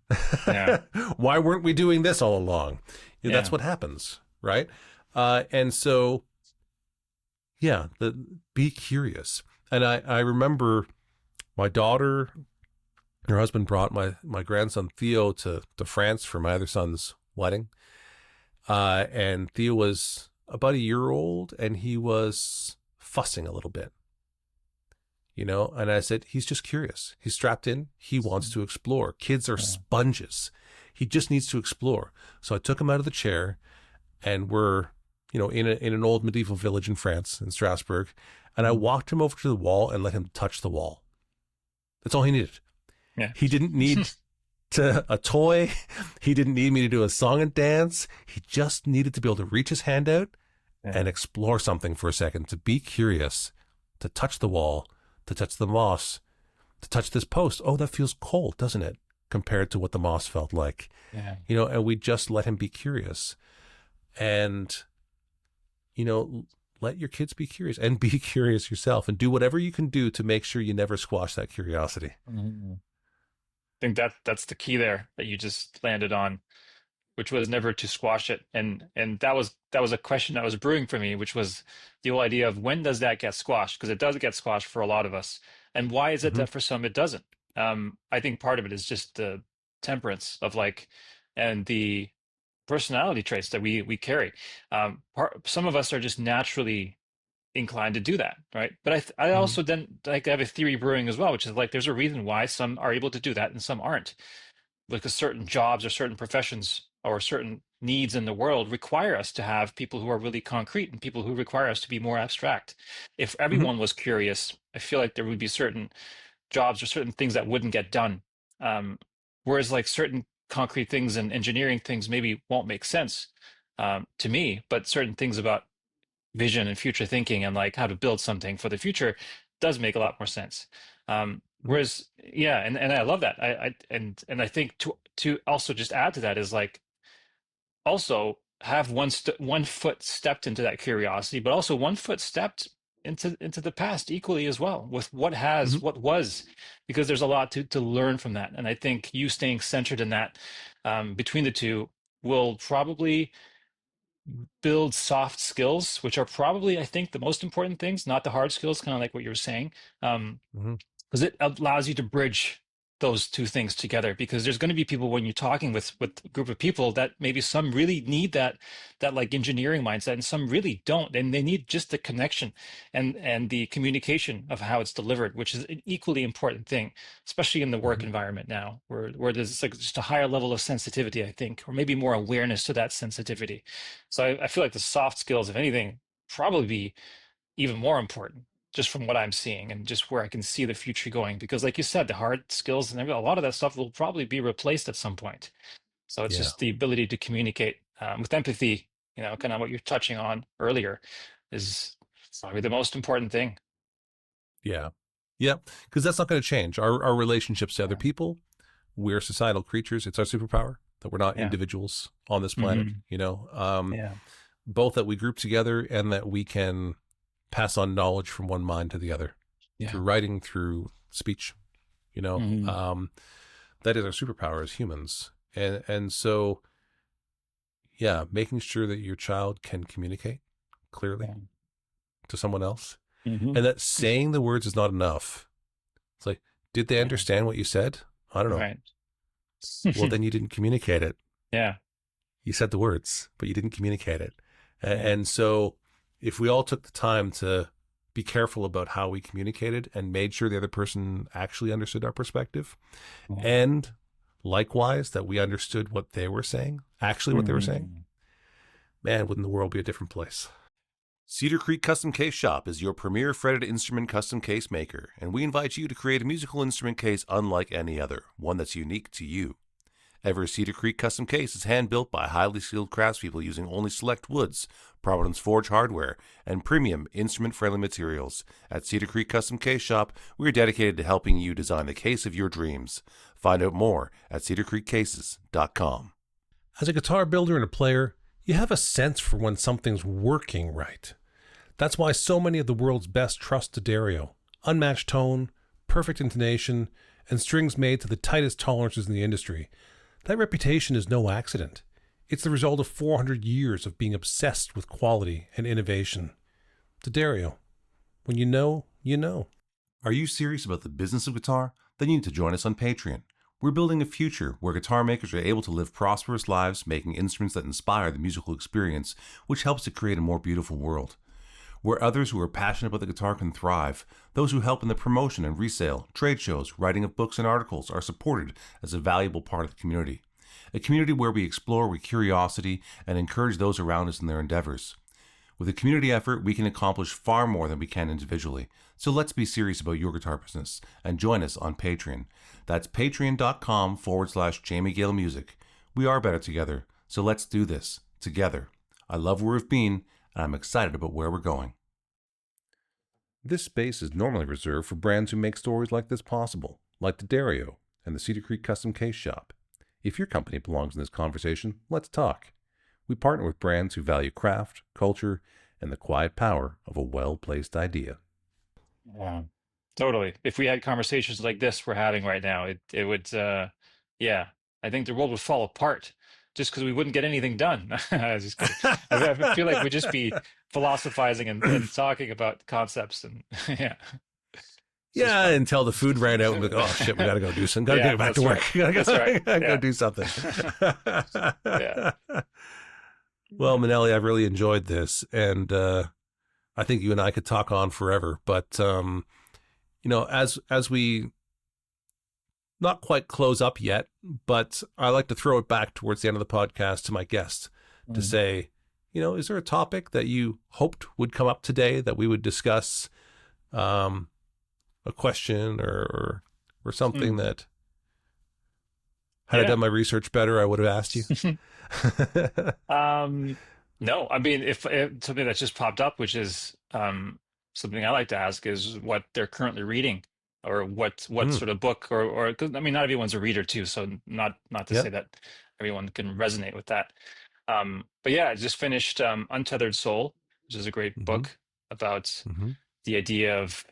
Yeah. Why weren't we doing this all along? That's what happens, right? And so, be curious. And I remember my daughter, her husband brought my grandson Theo to France for my other son's wedding. And Theo was about a year old and he was fussing a little bit, and I said, he's just curious. He's strapped in. He wants to explore. Kids are sponges. He just needs to explore. So I took him out of the chair and we're, in an old medieval village in France, in Strasbourg. And I walked him over to the wall and let him touch the wall. That's all he needed. Yeah. He didn't need a toy. He didn't need me to do a song and dance. He just needed to be able to reach his hand out and explore something for a second, to be curious, to touch the wall, to touch the moss, to touch this post. Oh, that feels cold, doesn't it? Compared to what the moss felt like. Yeah. And we just let him be curious. And, let your kids be curious and be curious yourself and do whatever you can do to make sure you never squash that curiosity. Mm-hmm. I think that's the key there that you just landed on, which was never to squash it. And that was a question that was brewing for me, which was the whole idea of when does that get squashed? Because it does get squashed for a lot of us. And why is it that for some it doesn't? I think part of it is just the temperance of and the personality traits that we carry. Some of us are just naturally inclined to do that, right? But I also then have a theory brewing as well, which is there's a reason why some are able to do that and some aren't, because certain jobs or certain professions or certain needs in the world require us to have people who are really concrete and people who require us to be more abstract. If everyone was curious, I feel like there would be certain jobs or certain things that wouldn't get done. Whereas certain concrete things and engineering things maybe won't make sense to me, but certain things about vision and future thinking and how to build something for the future does make a lot more sense. Whereas, and I love that. I think to also just add to that is also have one foot stepped into that curiosity, but also one foot stepped into the past equally as well with what was, because there's a lot to learn from that. And I think you staying centered in that between the two will probably build soft skills, which are probably, I think, the most important things, not the hard skills, kind of like what you were saying. Hmm. Because it allows you to bridge those two things together, because there's going to be people when you're talking with a group of people that maybe some really need that like engineering mindset and some really don't, and they need just the connection and the communication of how it's delivered, which is an equally important thing, especially in the work Hmm. environment now where there's like just a higher level of sensitivity, I think, or maybe more awareness to that sensitivity. So I feel like the soft skills, if anything, probably be even more important, just from what I'm seeing and just where I can see the future going. Because, like you said, the hard skills and a lot of that stuff will probably be replaced at some point. So it's Yeah. just the ability to communicate with empathy, kind of what you're touching on earlier, is probably the most important thing. Yeah. Yeah. Because that's not going to change. Our relationships to other Yeah. people, we're societal creatures. It's our superpower that we're not Yeah. individuals on this planet, Hmm. Yeah. both that we group together and that we can pass on knowledge from one mind to the other Yeah. through writing, through speech, you know, Hmm. that is our superpower as humans. And so, yeah, making sure that your child can communicate clearly Yeah. to someone else Hmm. and that saying the words is not enough. It's like, did they Yeah. understand what you said? I don't know. Right. Well, then you didn't communicate it. Yeah. You said the words, but you didn't communicate it. Yeah. And so, if we all took the time to be careful about how we communicated and made sure the other person actually understood our perspective, Yeah. and likewise that we understood what they were saying, actually what they were saying, Hmm. man, wouldn't the world be a different place? Cedar Creek Custom Case Shop is your premier fretted instrument custom case maker, and we invite you to create a musical instrument case unlike any other, one that's unique to you. Every Cedar Creek custom case is hand-built by highly skilled craftspeople using only select woods, Providence Forge hardware, and premium instrument-friendly materials. At Cedar Creek Custom Case Shop, we are dedicated to helping you design the case of your dreams. Find out more at cedarcreekcases.com. As a guitar builder and a player, you have a sense for when something's working right. That's why so many of the world's best trust D'Addario. Unmatched tone, perfect intonation, and strings made to the tightest tolerances in the industry. That reputation is no accident. It's the result of 400 years of being obsessed with quality and innovation. D'Addario. When you know, you know. Are you serious about the business of guitar? Then you need to join us on Patreon. We're building a future where guitar makers are able to live prosperous lives making instruments that inspire the musical experience, which helps to create a more beautiful world. Where others who are passionate about the guitar can thrive, those who help in the promotion and resale, trade shows, writing of books and articles are supported as a valuable part of the community. A community where we explore with curiosity and encourage those around us in their endeavors. With a community effort, we can accomplish far more than we can individually. So let's be serious about your guitar business and join us on Patreon. That's patreon.com/Jamie Gale Music. We are better together, so let's do this together. I love where we've been, and I'm excited about where we're going. This space is normally reserved for brands who make stories like this possible, like D'Addario and the Cedar Creek Custom Case Shop. If your company belongs in this conversation, let's talk. We partner with brands who value craft, culture, and the quiet power of a well-placed idea. Yeah, totally. If we had conversations like this we're having right now, it would, yeah, I think the world would fall apart just because we wouldn't get anything done. I was just kidding. I feel like we'd just be philosophizing and talking about concepts and yeah, it's just Yeah, fun. until the food ran out and we're like, oh shit, we gotta go do something. Gotta Yeah, get back to that's work. right. That's right. Gotta go Yeah. do something. Yeah. Well, Maneli, I've really enjoyed this, and I think you and I could talk on forever. But as we not quite close up yet, but I like to throw it back towards the end of the podcast to my guest to Mm. say, is there a topic that you hoped would come up today that we would discuss? A question or something Mm. that had I Yeah. done my research better, I would have asked you. Um, no, I mean, if something that's just popped up, which is something I like to ask, is what they're currently reading, or what Mm, sort of book, or 'cause, I mean, not everyone's a reader too, so not to yeah. say that everyone can resonate with that. But yeah, I just finished Untethered Soul, which is a great Mm-hmm. book about Mm-hmm. the idea of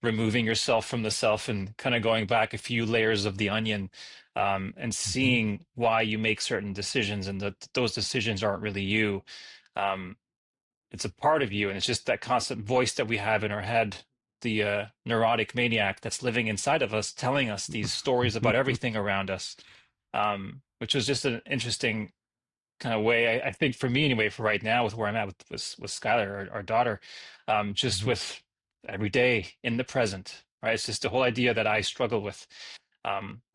removing yourself from the self and kind of going back a few layers of the onion, and Hmm. seeing why you make certain decisions and that those decisions aren't really you. Um, it's a part of you, and it's just that constant voice that we have in our head, the neurotic maniac that's living inside of us, telling us these stories about everything around us, which was just an interesting kind of way. I think for me anyway, for right now, with where I'm at with Skylar, our daughter, just Hmm. with every day in the present, right? It's just the whole idea that I struggle with.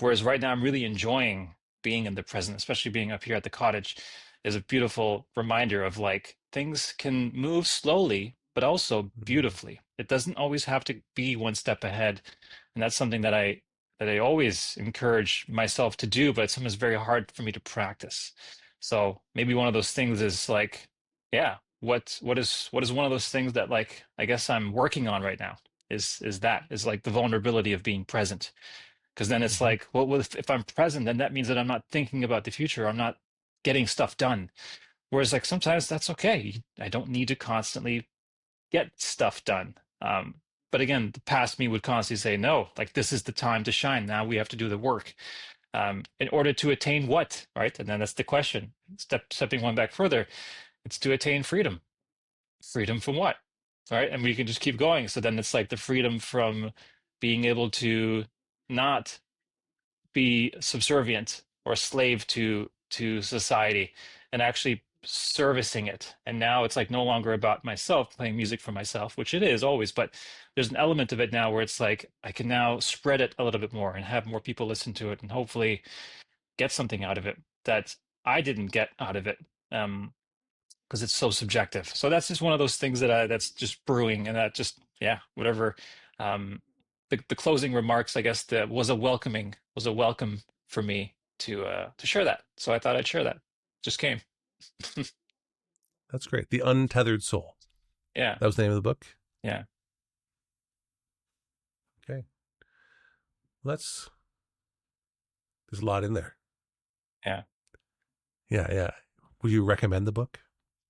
Whereas right now, I'm really enjoying being in the present, especially being up here at the cottage, is a beautiful reminder of like things can move slowly, but also beautifully. It doesn't always have to be one step ahead, and that's something that I always encourage myself to do, but it's sometimes very hard for me to practice. So maybe one of those things is like, yeah, what is one of those things that like I guess I'm working on right now is like the vulnerability of being present. Because then it's Hmm. like, well, if I'm present, then that means that I'm not thinking about the future. I'm not getting stuff done. Whereas like sometimes that's okay. I don't need to constantly get stuff done. But again, the past me would constantly say, no, like this is the time to shine. Now we have to do the work, in order to attain what, right? And then that's the question. Stepping one back further, it's to attain freedom. Freedom from what? Right? And we can just keep going. So then it's like the freedom from being able to not be subservient or a slave to society, and actually servicing it. And now it's like no longer about myself playing music for myself, which it is always, but there's an element of it now where it's like I can now spread it a little bit more and have more people listen to it and hopefully get something out of it that I didn't get out of it. Because it's so subjective. So that's just one of those things that's just brewing, and that just, yeah, whatever. Um, the closing remarks, I guess, that was a welcome for me to share that. So I thought I'd share that. Just came. That's great. The Untethered Soul. Yeah, That was the name of the book. yeah, Okay. Well, there's a lot in there. yeah. Yeah, yeah. Would you recommend the book?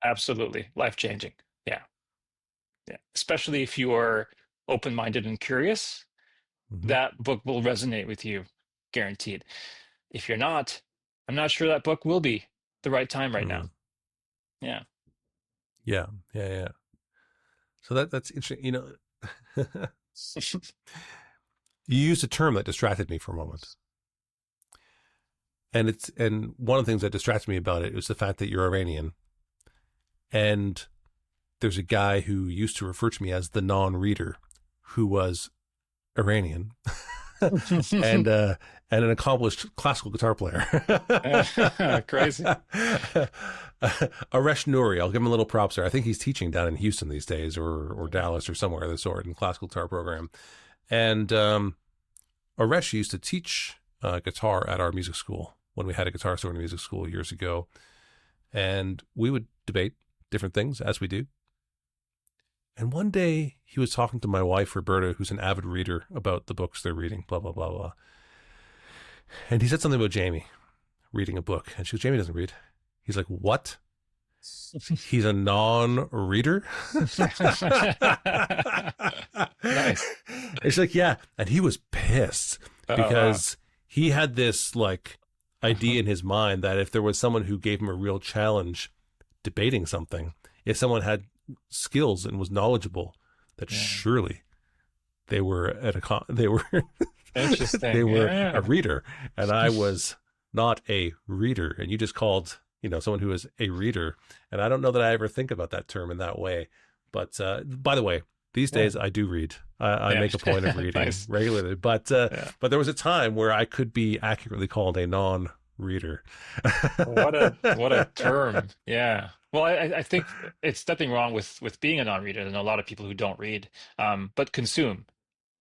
Absolutely, life changing. Yeah, yeah. Especially if you are open minded and curious, Hmm. that book will resonate with you, guaranteed. If you're not, I'm not sure that book will be the right time right now. Mm. Yeah. Yeah, yeah, yeah. So that's interesting. You used a term that distracted me for a moment, and one of the things that distracted me about it was the fact that you're Iranian, and there's a guy who used to refer to me as the non-reader, who was Iranian, and and an accomplished classical guitar player. Crazy. Aresh Nouri, I'll give him a little props there. I think he's teaching down in Houston these days, or Dallas, or somewhere of the sort, in classical guitar program. And Aresh used to teach guitar at our music school when we had a guitar store in music school years ago, and we would debate different things as we do. And one day he was talking to my wife, Roberta, who's an avid reader, about the books they're reading, blah, blah, blah, blah. And he said something about Jamie reading a book. And she goes, Jamie doesn't read. He's like, what? He's a non-reader? Nice. It's like, yeah. And he was pissed Oh, wow. because he had this like idea in his mind that if there was someone who gave him a real challenge debating something, if someone had skills and was knowledgeable, that Yeah. surely they were they Interesting. were a Yeah. reader, and I was not a reader. And you just called someone who is a reader, and I don't know that I ever think about that term in that way. But by the way, these Yeah. days I do read. I Yeah. make a point of reading Nice. regularly, but Yeah. there was a time where I could be accurately called a non-reader. What a term. Yeah. Well, I think it's nothing wrong with being a non-reader. There's a lot of people who don't read, but consume.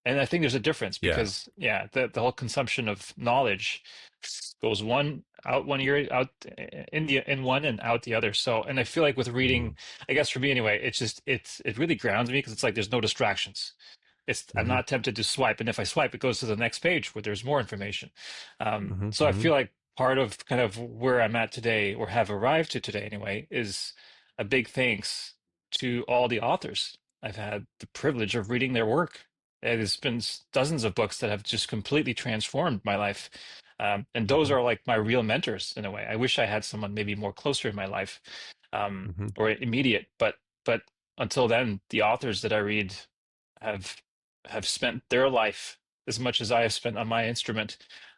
And I think there's a difference Yeah. because, yeah, the whole consumption of knowledge goes one out one ear, out in one and out the other. So, and I feel like with reading, I guess for me anyway, it really grounds me because it's like there's no distractions. I'm Mm-hmm. not tempted to swipe, and if I swipe, it goes to the next page where there's more information. Mm-hmm. So I Mm-hmm. feel like part of kind of where I'm at today, or have arrived to today anyway, is a big thanks to all the authors. I've had the privilege of reading their work. There's been dozens of books that have just completely transformed my life. And those Hmm. are like my real mentors in a way. I wish I had someone maybe more closer in my life, Hmm. or immediate, but until then, the authors that I read have have spent their life as much as I have spent on my instrument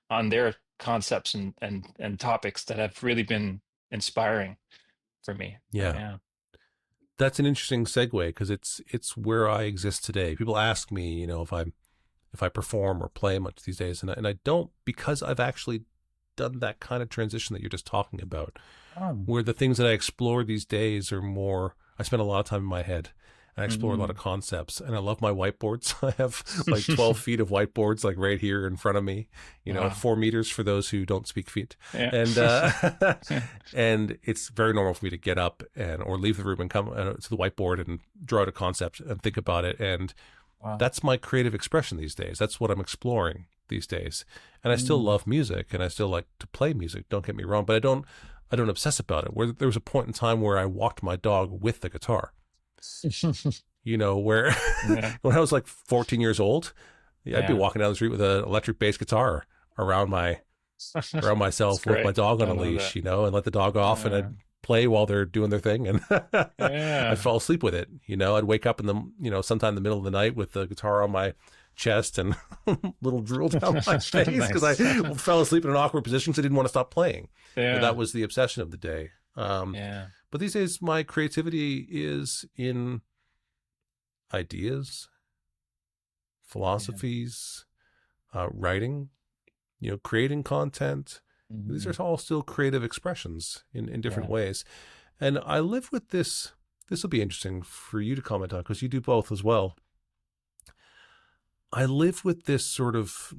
on their concepts and topics that have really been inspiring for me. So Yeah. yeah. That's an interesting segue because it's where I exist today. People ask me, if I perform or play much these days, and I don't, because I've actually done that kind of transition that you're just talking about, Um, where the things that I explore these days are more. I spend a lot of time in my head. And I explore a lot of mm. concepts, and I love my whiteboards. I have like 12 feet of whiteboards, like right here in front of me. Wow. 4 meters for those who don't speak feet, Yeah. and and it's very normal for me to get up and or leave the room and come to the whiteboard and draw out a concept and think about it. And Wow. that's my creative expression these days. That's what I'm exploring these days. And I still Mm. love music, and I still like to play music. Don't get me wrong, but I don't obsess about it. Where there was a point in time where I walked my dog with the guitar. Where Yeah. when I was like 14 years old, yeah, I'd be Yeah. walking down the street with an electric bass guitar around That's myself with my great. dog on I a love leash, that. and let the dog off, and Yeah. I'd play while they're doing their thing, and I'd Yeah. fall asleep with it. I'd wake up in the sometime in the middle of the night with the guitar on my chest and little drool down my face because I Nice. fell asleep in an awkward position because I didn't want to stop playing. That Yeah. was the obsession of the day. Yeah. But these days, my creativity is in ideas, Yeah. philosophies, writing, creating content. These are Mhm. all still creative expressions in different Yeah. ways. And I live with this. This will be interesting for you to comment on because you do both as well. I live with this sort of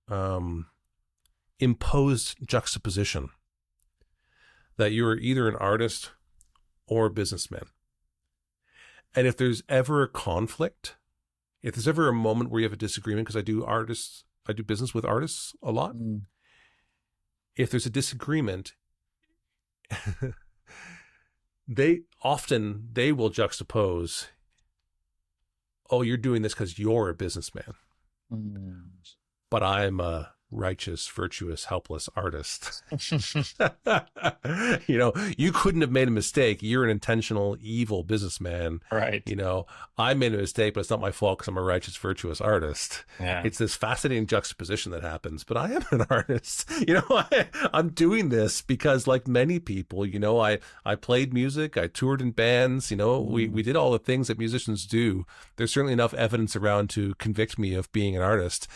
um, imposed juxtaposition that you are either an artist or a businessman. And if there's ever a conflict, if there's ever a moment where you have a disagreement, because I do business with artists a lot. Mm. If there's a disagreement, they will juxtapose, oh, you're doing this because you're a businessman, Mm. but I'm a righteous, virtuous, helpless artist. You couldn't have made a mistake. You're an intentional, evil businessman. Right. I made a mistake, but it's not my fault because I'm a righteous, virtuous artist. Yeah. It's this fascinating juxtaposition that happens, but I am an artist. I'm doing this because, like many people, I played music, I toured in bands, we Mm. did all the things that musicians do. There's certainly enough evidence around to convict me of being an artist.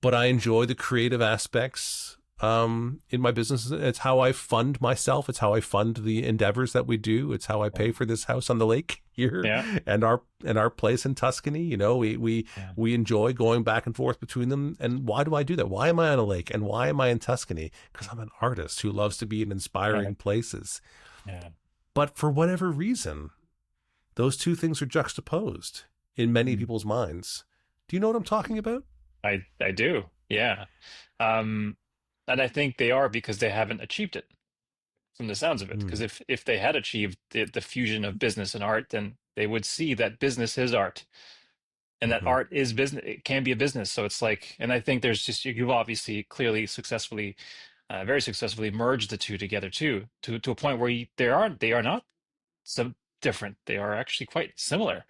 But I enjoy the creative aspects in my business. It's how I fund myself. It's how I fund the endeavors that we do. It's how I Yeah. pay for this house on the lake here Yeah. and our place in Tuscany. Yeah. We enjoy going back and forth between them. And why do I do that? Why am I on a lake? And why am I in Tuscany? Because I'm an artist who loves to be in inspiring Right. places. Yeah. But for whatever reason, those two things are juxtaposed in many Mm. people's minds. Do you know what I'm talking about? I do. Yeah. Um, and I think they are because they haven't achieved it from the sounds of it. Because Mm. if they had achieved the fusion of business and art, then they would see that business is art and that Hmm. art is business. It can be a business. So it's like, and I think there's just, you've obviously clearly successfully, very successfully merged the two together too, to a point where they are not so different. They are actually quite similar.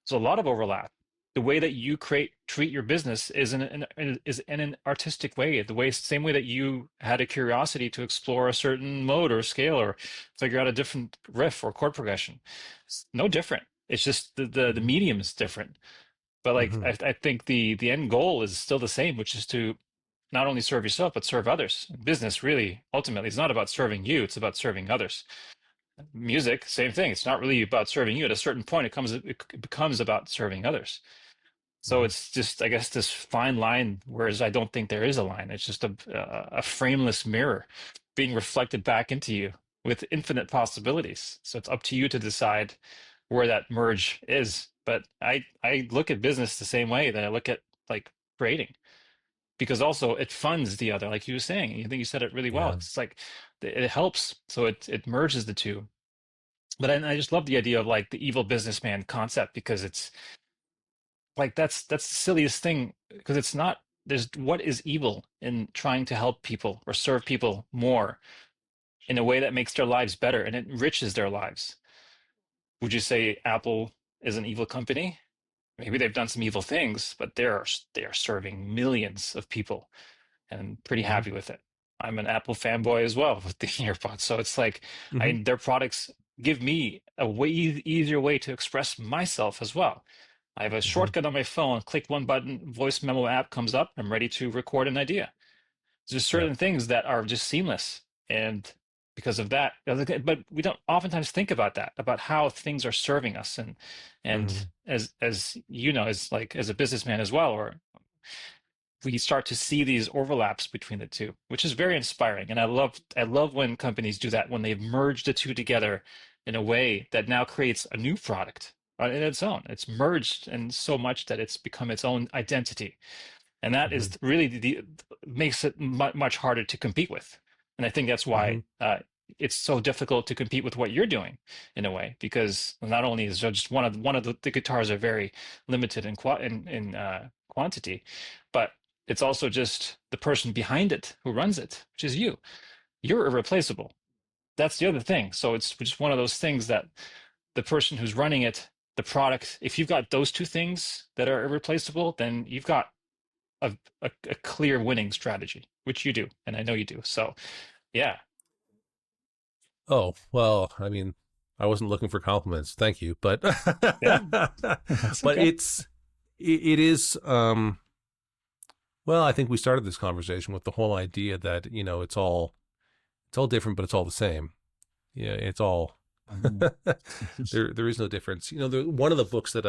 There's a lot of overlap. The way that you treat your business is in an artistic way. Same way that you had a curiosity to explore a certain mode or scale or figure out a different riff or chord progression. It's no different. It's just the Hmm. medium is different. But like Hmm. I think the end goal is still the same, which is to not only serve yourself but serve others. Business really ultimately is not about serving you; it's about serving others. Music, same thing. It's not really about serving you. At a certain point, it becomes about serving others. So Hmm. it's just, I guess, this fine line, whereas I don't think there is a line. It's just a frameless mirror being reflected back into you with infinite possibilities. So it's up to you to decide where that merge is. But I look at business the same way that I look at like creating, because also it funds the other, like you were saying. I think you said it really well. Yeah. It's like it helps, so it merges the two. But I just love the idea of like the evil businessman concept because like that's the silliest thing, because it's not, there's, what is evil in trying to help people or serve people more in a way that makes their lives better and it enriches their lives? Would you say Apple is an evil company? Maybe they've done some evil things, but they are serving millions of people, and I'm pretty Hmm. happy with it. I'm an Apple fanboy as well with the AirPods, so it's like, Hmm. their products give me a way easier way to express myself as well. I have a Hmm. shortcut on my phone, click one button, voice memo app comes up, I'm ready to record an idea. There's Yeah. certain things that are just seamless, and because of that, but we don't oftentimes think about that, about how things are serving us, and Hmm. as you know, as like as a businessman as well, or we start to see these overlaps between the two, which is very inspiring. And I love when companies do that, when they merge the two together in a way that now creates a new product in its own. It's merged in so much that it's become its own identity, and that Hmm. is really makes it much harder to compete with. And I think that's Hmm. why it's so difficult to compete with what you're doing in a way, because not only is just one of the guitars are very limited in quantity, but it's also just the person behind it who runs it, which is you. You're irreplaceable. That's the other thing. So it's just one of those things that the person who's running it, the product, if you've got those two things that are irreplaceable, then you've got a clear winning strategy, which you do, and I know you do. So yeah, Oh, well, I mean, I wasn't looking for compliments. Thank you. But yeah, that's but okay. it is well, I think we started this conversation with the whole idea that, it's all different, but it's all the same. Yeah, it's all Mhm. there is no difference. One of the books that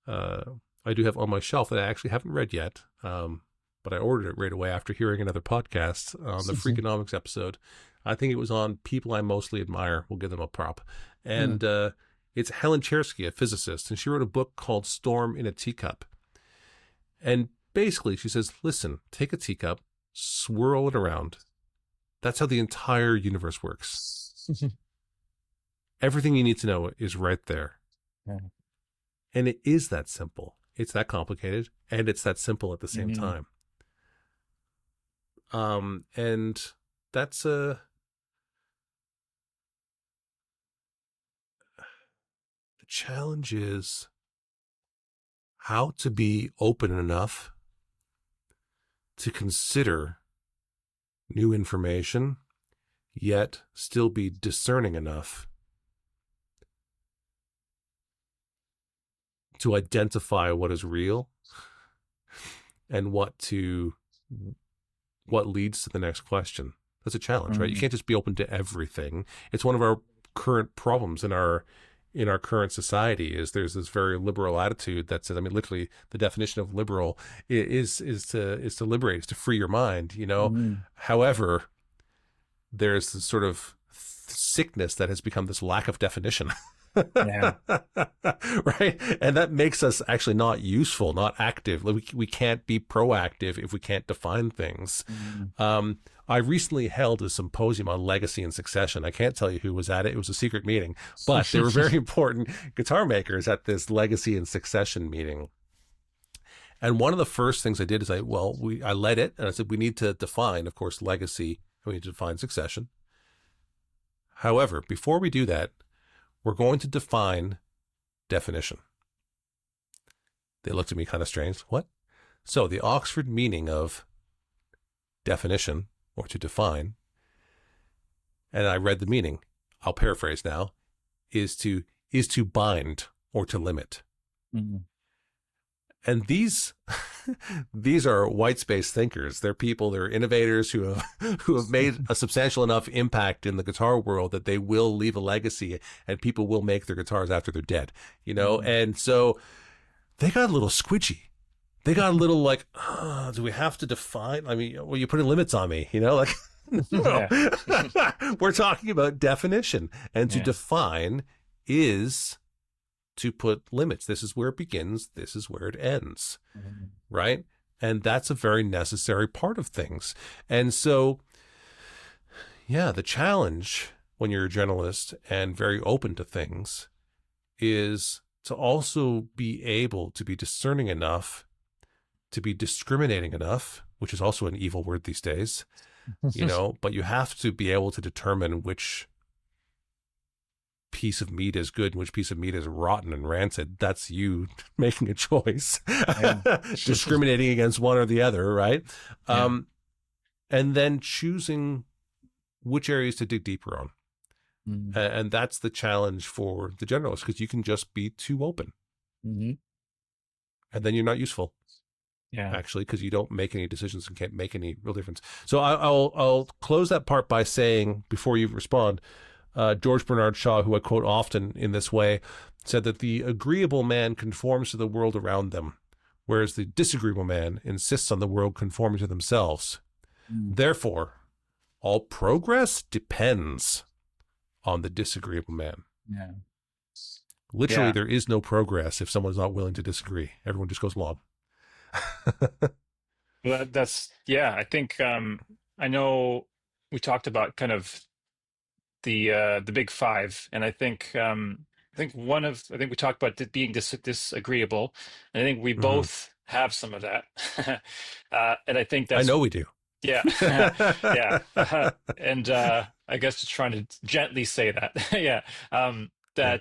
uh I do have on my shelf that I actually haven't read yet. But I ordered it right away after hearing another podcast on the Freakonomics episode. I think it was on People I Mostly Admire. We'll give them a prop. Mm. And it's Helen Chersky, a physicist, and she wrote a book called Storm in a Teacup. And basically, she says, listen, take a teacup, swirl it around. That's how the entire universe works. Everything you need to know is right there. Yeah. And it is that simple. It's that complicated, and it's that simple at the same Mhm. time. And that's the challenge is how to be open enough to consider new information, yet still be discerning enough to identify what is real and what leads to the next question. That's a challenge, right? You Mhm. can't just be open to everything. It's one of our current problems in our current society is there's this very liberal attitude that says, I mean, literally the definition of liberal is to liberate, is to free your mind. Mhm. However, there's this sort of sickness that has become this lack of definition. Yeah. Right? And that makes us actually not useful, not active. We can't be proactive if we can't define things. Mhm. I recently held a symposium on legacy and succession. I can't tell you who was at it. It was a secret meeting, but there were very important guitar makers at this legacy and succession meeting. And one of the first things I did is I led it and I said, we need to define, of course, legacy. We need to define succession. However, before we do that, we're going to define definition. They looked at me kind of strange. What? So the Oxford meaning of definition, or to define, and I read the meaning, I'll paraphrase now, is to bind or to limit. Mhm. And these these are white space thinkers. They're people, they're innovators who have made a substantial enough impact in the guitar world that they will leave a legacy and people will make their guitars after they're dead. Mhm. And so they got a little squidgy. They got a little like, do we have to define? I mean, well, you putting limits on me, like, no. Yeah. We're talking about definition. And to Yeah. define is to put limits. This is where it begins. This is where it ends. Mhm. Right. And that's a very necessary part of things. And so, yeah, the challenge when you're a generalist and very open to things is to also be able to be discerning enough, to be discriminating enough, which is also an evil word these days, but you have to be able to determine which piece of meat is good and which piece of meat is rotten and rancid. That's you making a choice, Yeah. discriminating against one or the other, right? Yeah. And then choosing which areas to dig deeper on. Mm. And that's the challenge for the generalist, because you can just be too open. Mm-hmm. And then you're not useful, Yeah. actually, because you don't make any decisions and can't make any real difference. So I'll close that part by saying, before you respond, George Bernard Shaw, who I quote often in this way, said that the agreeable man conforms to the world around them, whereas the disagreeable man insists on the world conforming to themselves. Mm. Therefore, all progress depends on the disagreeable man. Yeah. Literally, Yeah. there is no progress if someone's not willing to disagree. Everyone just goes along. Well, I think I know we talked about kind of the big five, and I think we talked about it being disagreeable, and I think we Mm-hmm. both have some of that. And I think I that's, know we do. yeah. Yeah. And I guess just trying to gently say that. Yeah. Yeah.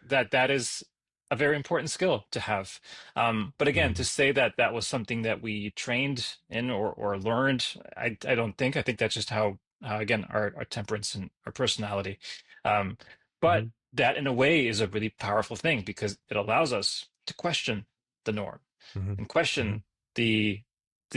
That is a very important skill to have. But again, Mm-hmm. to say that that was something that we trained in or learned, I don't think. I think that's just how, again, our temperance and our personality. Um, but Mm-hmm. that in a way is a really powerful thing because it allows us to question the norm and Mm-hmm. question the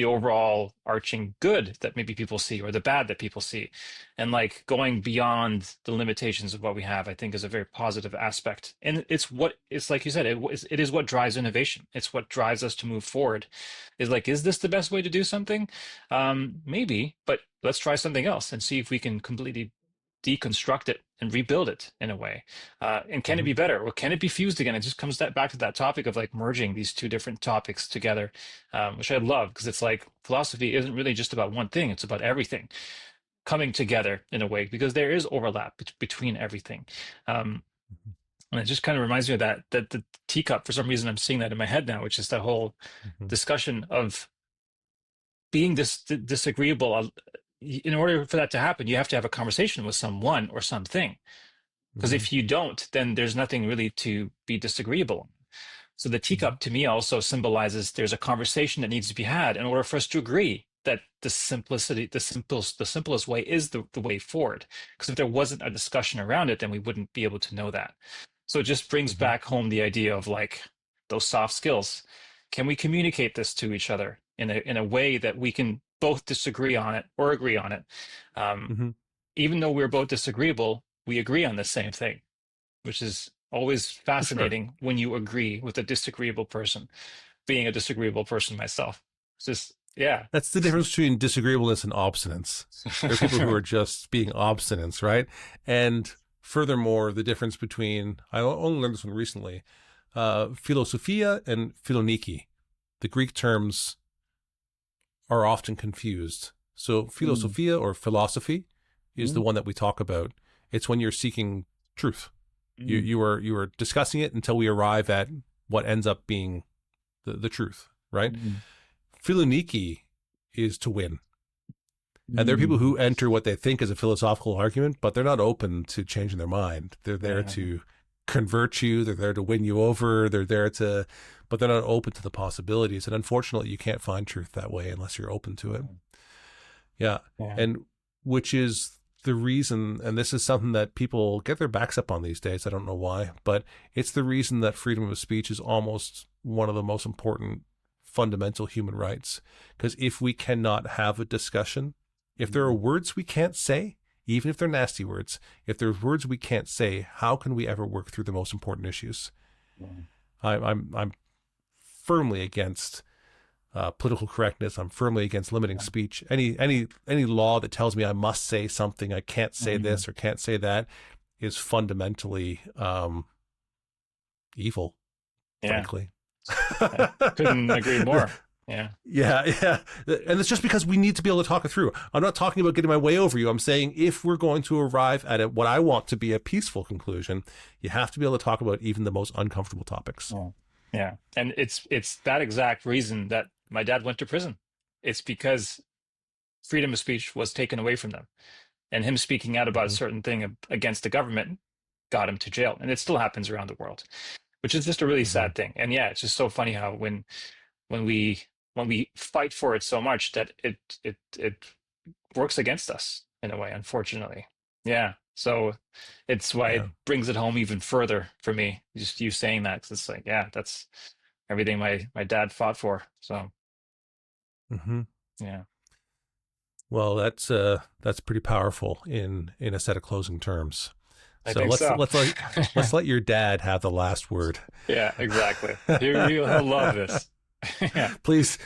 overall arching good that maybe people see or the bad that people see, and like going beyond the limitations of what we have, I think is a very positive aspect. And it's like you said, it is what drives innovation. It's what drives us to move forward. Is like, is this the best way to do something? Maybe, but let's try something else and see if we can completely deconstruct it and rebuild it in a way. And can it Mm-hmm. be better, or can it be fused again? It just comes back to that topic of like merging these two different topics together, which I love, because it's like philosophy isn't really just about one thing, it's about everything coming together in a way, because there is overlap between everything. And it just kind of reminds me of that the teacup, for some reason I'm seeing that in my head now, which is that whole Mm-hmm. discussion of being disagreeable. In order for that to happen, you have to have a conversation with someone or something. Because Mm-hmm. if you don't, then there's nothing really to be disagreeable on. So the Mm-hmm. teacup to me also symbolizes there's a conversation that needs to be had in order for us to agree that the simplest way is the way forward. Because if there wasn't a discussion around it, then we wouldn't be able to know that. So it just brings Mm-hmm. back home the idea of like those soft skills. Can we communicate this to each other in a way that we can both disagree on it or agree on it? Um, Mm-hmm. Even though we're both disagreeable, we agree on the same thing, which is always For sure. fascinating when you agree with a disagreeable person. Being a disagreeable person myself, it's just, yeah. That's the difference between disagreeableness and obstinance. There are people who are just being obstinate, right? And furthermore, the difference between, I only learned this one recently, philosophia and philoniki. The Greek terms are often confused. So Mm, philosophia or philosophy is the mm, one that we talk about. It's when you're seeking truth. You mm, you are discussing it until we arrive at what ends up being the truth, right? mm, Philoniki is to win. And there are people mm. who enter what they think is a philosophical argument, but they're not open to changing their mind. They're there Yeah, to convert you. They're there to win you over. They're there to, but they're not open to the possibilities. And unfortunately, you can't find truth that way unless you're open to it. Yeah. yeah, And which is the reason, and this is something that people get their backs up on these days. I don't know why, but it's the reason that freedom of speech is almost one of the most important fundamental human rights. Because if we cannot have a discussion, if there are words we can't say, even if they're nasty words, if there's words we can't say, how can we ever work through the most important issues? yeah, I'm firmly against political correctness. I'm firmly against limiting yeah. speech. Any law that tells me I must say something, I can't say Mhm. this or can't say that, is fundamentally evil, Yeah, frankly. I couldn't agree more. Yeah. Yeah, yeah. And it's just because we need to be able to talk it through. I'm not talking about getting my way over you. I'm saying if we're going to arrive at what I want to be a peaceful conclusion, you have to be able to talk about even the most uncomfortable topics. Yeah. Yeah. And it's that exact reason that my dad went to prison. It's because freedom of speech was taken away from them. And him speaking out about a Hmm. certain thing against the government got him to jail. And it still happens around the world, which is just a really Hmm. sad thing. And yeah, it's just so funny how when we when we fight for it so much that it works against us in a way, unfortunately. Yeah. So it's why it Yeah. brings it home even further for me. Just you saying that, 'cause it's like, yeah, that's everything my dad fought for. So Hmm. yeah, Well, that's pretty powerful in a set of closing terms. I So think so. let's let your dad have the last word. Yeah, exactly. He'll love this. Yeah, Please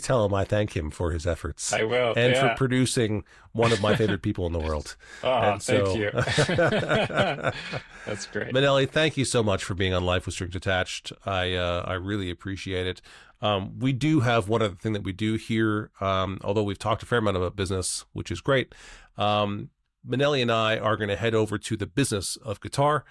tell him I thank him for his efforts I will. and for Yeah. producing one of my favorite people in the world. Oh, And thank so, you. That's great. Maneli, thank you so much for being on Life with Strings Attached. I really appreciate it. We do have one other thing that we do here, although we've talked a fair amount about business, which is great. Maneli and I are going to head over to the business of guitar,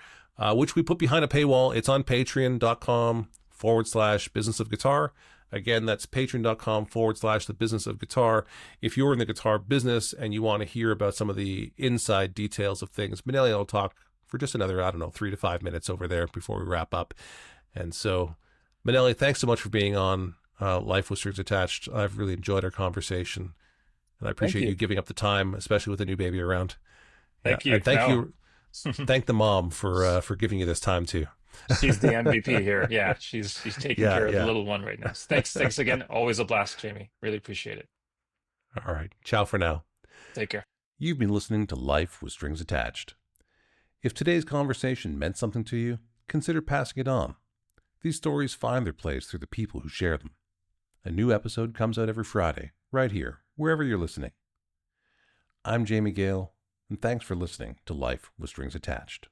which we put behind a paywall. It's on patreon.com/business of guitar. Again, that's patreon.com/the business of guitar. If you're in the guitar business and you want to hear about some of the inside details of things, Maneli will talk for just another, 3 to 5 minutes over there before we wrap up. And so, Maneli, thanks so much for being on Life with Strings Attached. I've really enjoyed our conversation, and I Thank appreciate you you. giving up the time, especially with a new baby around. Yeah, Thank you. and thank No, you, thank the mom for giving you this time too. she's the MVP here. Yeah, she's taking Yeah, care of the yeah. little one right now. So thanks again. Always a blast, Jamie. Really appreciate it. All right, ciao for now. Take care. You've been listening to Life with Strings Attached. If today's conversation meant something to you, consider passing it on. These stories find their place through the people who share them. A new episode comes out every Friday, right here, wherever you're listening. I'm Jamie Gale, and thanks for listening to Life with Strings Attached.